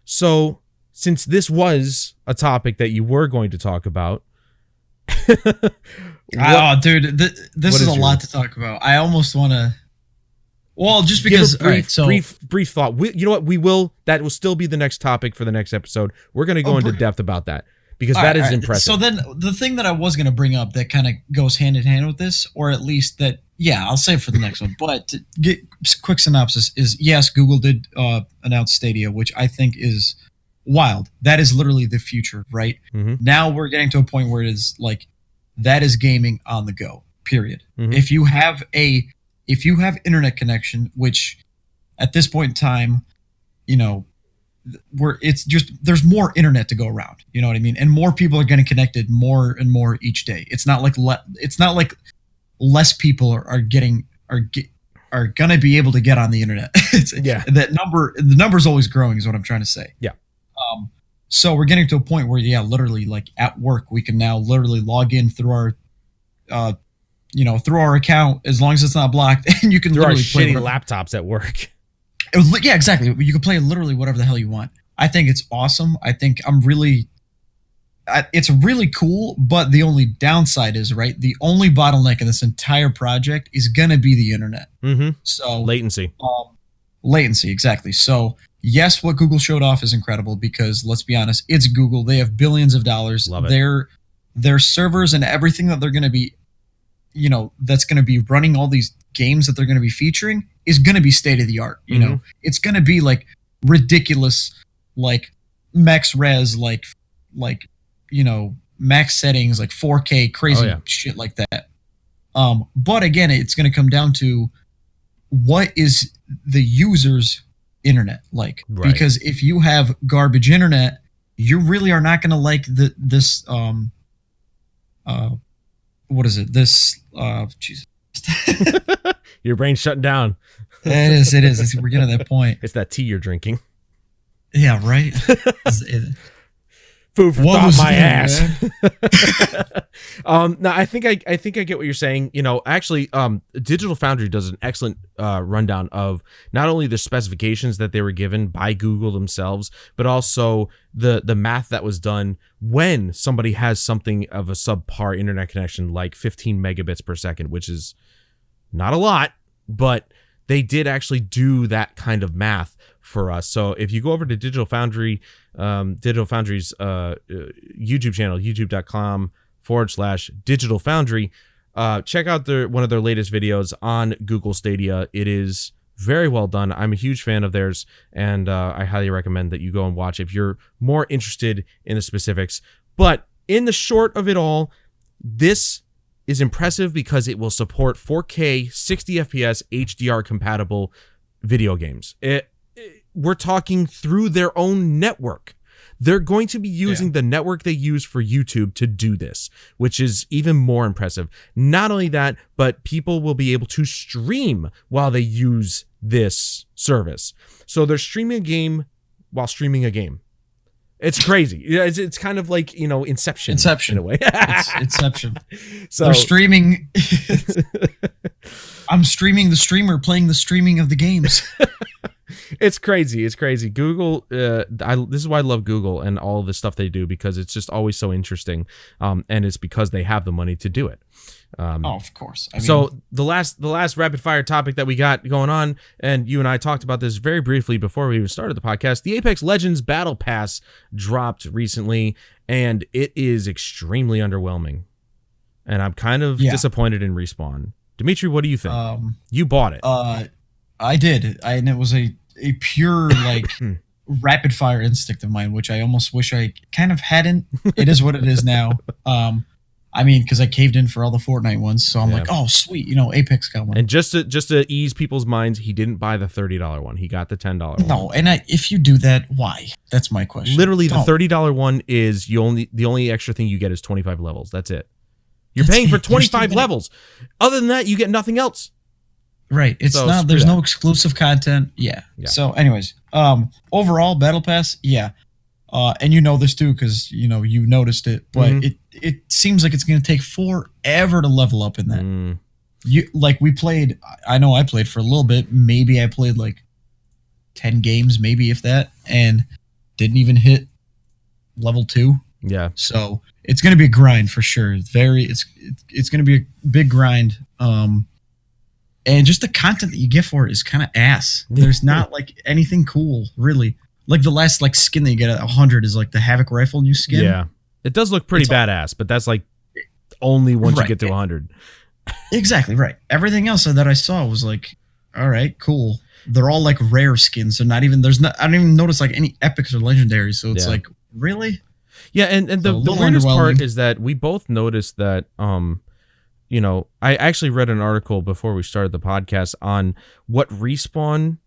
So, since this was a topic that you were going to talk about, dude, this is a lot to talk about. I almost want to. Well, just because. Brief thought. You know what? That will still be the next topic for the next episode. We're going to go into depth about that. Because that is impressive. So then the thing that I was going to bring up that kind of goes hand in hand with this, or at least that, I'll save for the next one. But to get quick synopsis is, yes, Google did announce Stadia, which I think is wild. That is literally the future, right? Mm-hmm. Now we're getting to a point where it is like, that is gaming on the go, period. Mm-hmm. If you have internet connection, which at this point in time, it's just there's more internet to go around, you know what I mean, and more people are getting connected more and more each day. It's not like less people are gonna be able to get on the internet. The number's always growing is what I'm trying to say. So we're getting to a point where literally like at work we can now literally log in through our through our account as long as it's not blocked, and you can through literally our shitty laptops at work. Yeah, exactly. You can play literally whatever the hell you want. I think it's awesome. I think it's really cool, but the only downside is, right, the only bottleneck in this entire project is going to be the internet. Mm-hmm. So latency. Latency, exactly. So yes, what Google showed off is incredible because, let's be honest, it's Google. They have billions of dollars. Love it. Their servers and everything that they're going to be, that's going to be running all these games that they're going to be featuring is going to be state of the art. It's going to be like ridiculous, like max res, like max settings, like 4K, crazy shit like that. But again, it's going to come down to what is the user's internet like, right? Because if you have garbage internet, you really are not going to like this. What is it? This Jesus. Your brain's shutting down. It is. We're getting to that point. It's that tea you're drinking. Yeah, right. Food for thought, my ass. No, I think I get what you're saying. Actually, Digital Foundry does an excellent rundown of not only the specifications that they were given by Google themselves, but also the math that was done when somebody has something of a subpar internet connection, like 15 megabits per second, which is not a lot, but they did actually do that kind of math for us. So if you go over to Digital Foundry's YouTube channel, youtube.com/Digital Foundry, check out one of their latest videos on Google Stadia. It is very well done. I'm a huge fan of theirs, and I highly recommend that you go and watch if you're more interested in the specifics. But in the short of it all, this is impressive because it will support 4K 60 FPS HDR compatible video games. We're talking through their own network. They're going to be using the network they use for YouTube to do this, which is even more impressive. Not only that, but people will be able to stream while they use this service. So they're streaming a game while streaming a game. It's crazy. It's kind of like, Inception in a way. It's Inception. So they're streaming. I'm streaming the streamer playing the streaming of the games. It's crazy. It's crazy. Google, this is why I love Google and all of the stuff they do, because it's just always so interesting. And it's because they have the money to do it. Of course. So the last rapid fire topic that we got going on, and you and I talked about this very briefly before we even started the podcast, the Apex Legends Battle Pass dropped recently, and it is extremely underwhelming. And I'm kind of disappointed in Respawn. Dimitri, what do you think? You bought it. I did. And it was a pure, rapid fire instinct of mine, which I almost wish I kind of hadn't. It is what it is now. Because I caved in for all the Fortnite ones, so I'm like, oh, sweet, Apex got one. And just to ease people's minds, he didn't buy the $30 one. He got the $10 one. No, and if you do that, why? That's my question. Literally, the $30 one is the only extra thing you get is 25 levels. That's it. You're paying for 25 levels. Other than that, you get nothing else. Right. There's no exclusive content. Yeah. So anyways, overall Battle Pass, and you know this too, because you noticed it, but it seems like it's going to take forever to level up in that. We played, I know I played for a little bit, maybe I played 10 games, maybe if that, and didn't even hit level 2. Yeah. So it's going to be a grind for sure. It's going to be a big grind. And just the content that you get for it is kind of ass. There's not anything cool, really. The last skin that you get at 100 is the Havoc rifle new skin. Yeah, it does look pretty badass, but that's only once you get to 100. Exactly right. Everything else that I saw was all right, cool. They're all rare skins. So I don't even notice any epics or legendaries. So it's really. Yeah, and the weirdest part is that we both noticed that. I actually read an article before we started the podcast on what Respawn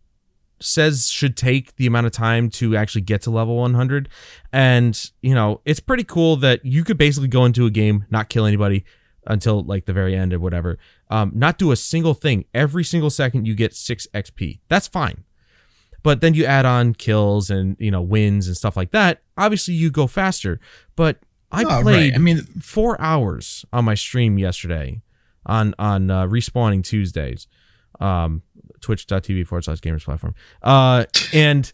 says should take the amount of time to actually get to level 100. And, it's pretty cool that you could basically go into a game, not kill anybody until the very end or whatever, not do a single thing. Every single second you get 6 XP. That's fine. But then you add on kills and, wins and stuff like that. Obviously you go faster, but I played 4 hours on my stream yesterday on Respawning Tuesdays, twitch.tv/Gamers Platform. And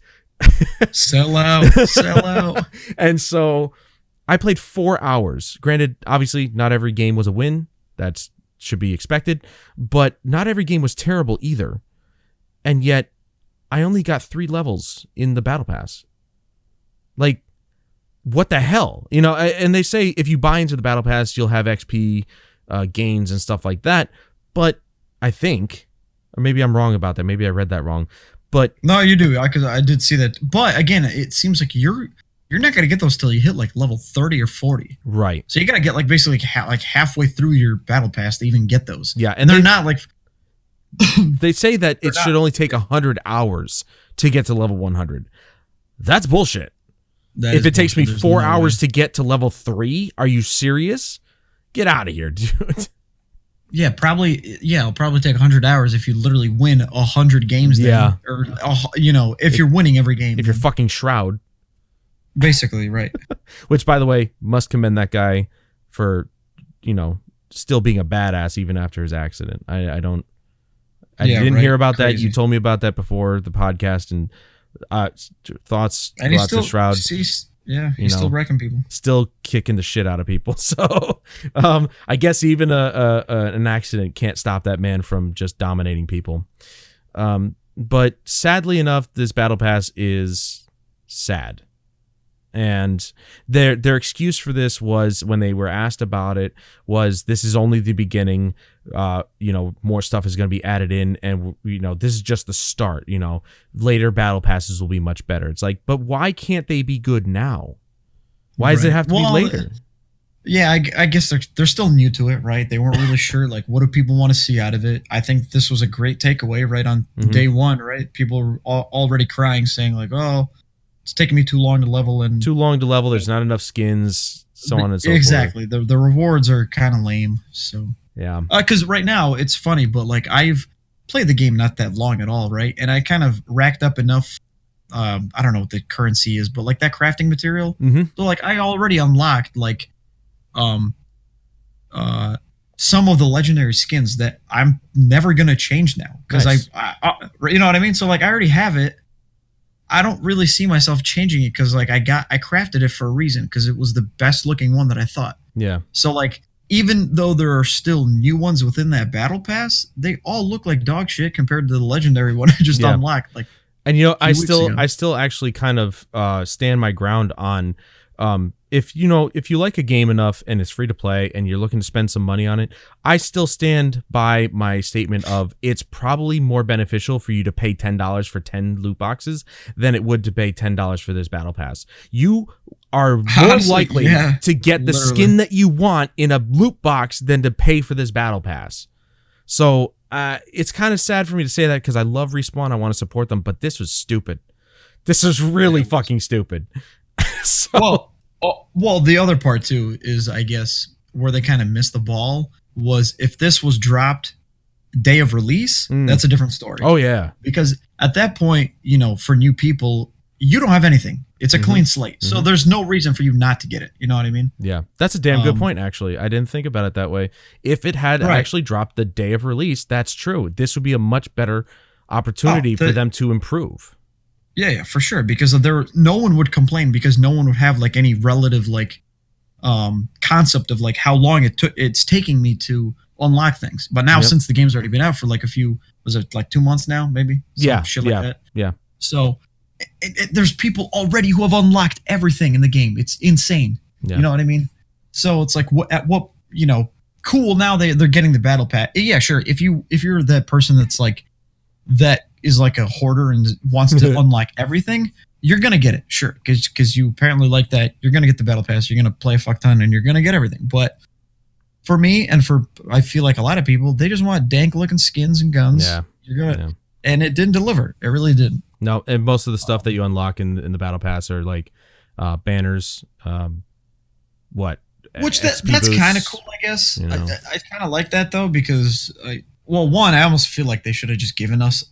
sell out. And so I played 4 hours. Granted, obviously not every game was a win. That should be expected, but not every game was terrible either. And yet I only got 3 levels in the Battle Pass. What the hell? And they say if you buy into the Battle Pass, you'll have XP gains and stuff like that. But I think, or maybe I'm wrong about that. Maybe I read that wrong. But no, you do, because I did see that. But again, it seems like you're not going to get those till you hit level 30 or 40. Right. So you got to get basically halfway through your Battle Pass to even get those. Yeah, and they're not they say that it should only take 100 hours to get to level 100. That's bullshit. If it takes me 4 hours to get to level 3, are you serious? Get out of here, dude. Yeah, probably. Yeah, it'll probably take 100 hours if you literally win 100 games. Yeah, or if you're winning every game. If you're fucking Shroud, basically, right? Which, by the way, must commend that guy for still being a badass even after his accident. I didn't hear about that. You told me about that before the podcast, and thoughts to Shroud. He's still wrecking people, still kicking the shit out of people. So I guess even an accident can't stop that man from just dominating people. But sadly enough, this Battle Pass is sad. And their excuse for this was, when they were asked about it, was this is only the beginning. More stuff is going to be added in, and this is just the start. Later battle passes will be much better. It's but why can't they be good now? Why does it have to be later? Yeah, I guess they're still new to it, right? They weren't really sure, like, what do people want to see out of it? I think this was a great takeaway right on day one, right? People were already crying, saying like, "Oh, it's taking me too long to level," and too long to level. There's not enough skins, so on and so forth. Exactly. The rewards are kind of lame. So yeah, because right now it's funny, but like I've played the game not that long at all, right? And I kind of racked up enough. I don't know what the currency is, but like that crafting material. So like I already unlocked like some of the legendary skins that I'm never gonna change now because nice. I you know what I mean. So like I already have it. I don't really see myself changing it because like I crafted it for a reason because it was the best looking one that I thought. Yeah. So like even though there are still new ones within that battle pass, they all look like dog shit compared to the legendary one I just unlocked. Like, and you know, I still actually kind of stand my ground on if you like a game enough and it's free to play and you're looking to spend some money on it, I still stand by my statement of it's probably more beneficial for you to pay $10 for 10 loot boxes than it would to pay $10 for this battle pass. You are more likely to get the skin that you want in a loot box than to pay for this battle pass. So it's kind of sad for me to say that because I love Respawn, I want to support them, but this was stupid. This is really fucking stupid. So, well, the other part too is, I guess, where they kind of missed the ball was if this was dropped day of release, that's a different story. Oh yeah, because at that point, you know, for new people, you don't have anything. It's a clean slate, so there's no reason for you not to get it. You know what I mean? Yeah, that's a damn good point. Actually, I didn't think about it that way. If it had actually dropped the day of release, that's true. This would be a much better opportunity for them to improve. Yeah, for sure. Because no one would complain because no one would have like any relative like concept of like how long it's taking me to unlock things. But now since the game's already been out for like was it like 2 months now, maybe? Shit like that. Yeah. So there's people already who have unlocked everything in the game. It's insane. Yeah. You know what I mean? So it's like cool. Now they're getting the battle pass. Yeah, sure. If you're that person that's like that is like a hoarder and wants to unlock everything, you're gonna get it, sure, because you apparently like that. You're gonna get the battle pass. You're gonna play a fuck ton, and you're gonna get everything. But for me, and I feel like a lot of people, they just want dank looking skins and guns. Yeah, and it didn't deliver. It really didn't. No, and most of the stuff that you unlock in the battle pass are like banners. Which that's kind of cool, I guess. You know? I kind of like that though because I almost feel like they should have just given us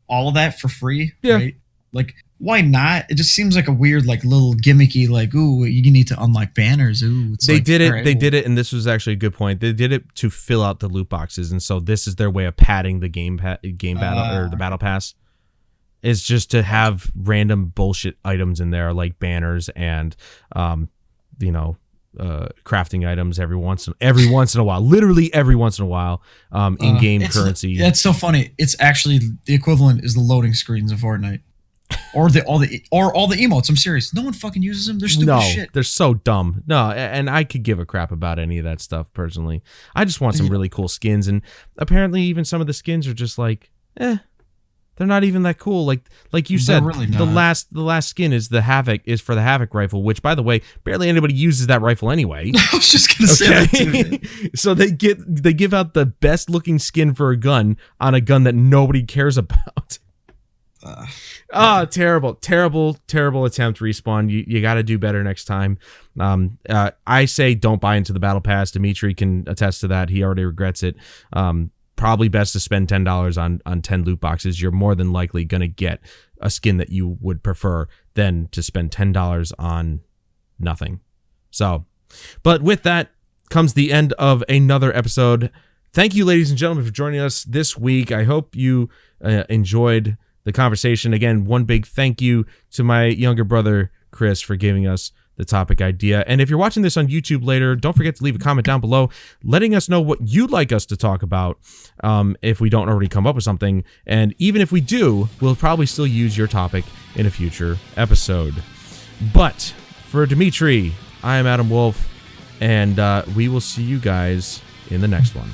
all of that for free, right? Like, why not? It just seems like a weird, like, little gimmicky, like, ooh, you need to unlock banners. Ooh, they did it, and this was actually a good point. They did it to fill out the loot boxes, and so this is their way of padding the game battle or the battle pass. Is just to have random bullshit items in there like banners and, crafting items every once in a while, literally every once in a while, in-game currency. That's so funny. It's actually the equivalent is the loading screens of Fortnite, or all the emotes. I'm serious. No one fucking uses them. They're stupid shit. They're so dumb. No, and I could give a crap about any of that stuff personally. I just want some really cool skins, and apparently even some of the skins are just like, they're not even that cool. Like you said, really the last skin is for the Havoc rifle, which by the way, barely anybody uses that rifle anyway. I was just gonna say that too. So they give out the best looking skin for a gun on a gun that nobody cares about. Terrible attempt, Respawn. You got to do better next time. I say don't buy into the battle pass. Dimitri can attest to that. He already regrets it. Probably best to spend $10 on 10 loot boxes. You're more than likely going to get a skin that you would prefer than to spend $10 on nothing. So, but with that comes the end of another episode. Thank you, ladies and gentlemen, for joining us this week. I hope you enjoyed the conversation. Again, one big thank you to my younger brother, Chris, for giving us the topic idea. And if you're watching this on YouTube later, don't forget to leave a comment down below letting us know what you'd like us to talk about if we don't already come up with something. And even if we do, we'll probably still use your topic in a future episode. But for Dimitri, I am Adam Wolf, and we will see you guys in the next one.